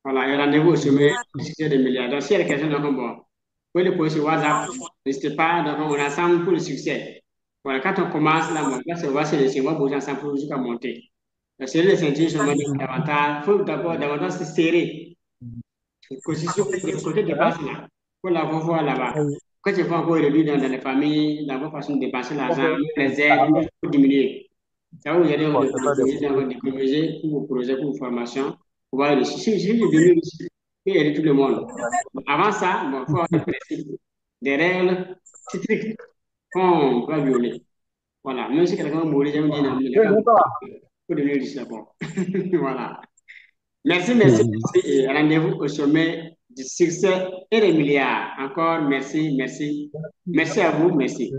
Voilà, et rendez-vous au sommet du succès des milliards. Donc, s'il y a des questions, donc, bon, vous pouvez les poser sur WhatsApp. N'hésitez pas, donc, on est ensemble pour le succès. Voilà, quand on commence, là, bon, là, on va bouger ensemble pour jusqu'à monter. Donc, serrer les ceintures, sur davantage. Il faut d'abord davantage se serrer. Le côté dépense, là. Il faut l'avoir voir là-bas. Quand tu fais encore réduire dans les familles, dans vos façons de dépenser l'argent, les aides, il faut diminuer. Ça va vous aider à d'économiser pour vos projets, pour vos formations. Pour pouvoir réussir. Si je diminue ici, il aider tout le monde. Avant ça, il faut avoir des principes, des règles strictes qu'on doit violer. Voilà. Même si quelqu'un mourit, j'aime dire, il faut devenir riche d'abord. Voilà. Merci, merci, merci. Et rendez-vous au sommet du succès et des milliards. Encore merci, merci. Merci à vous, merci.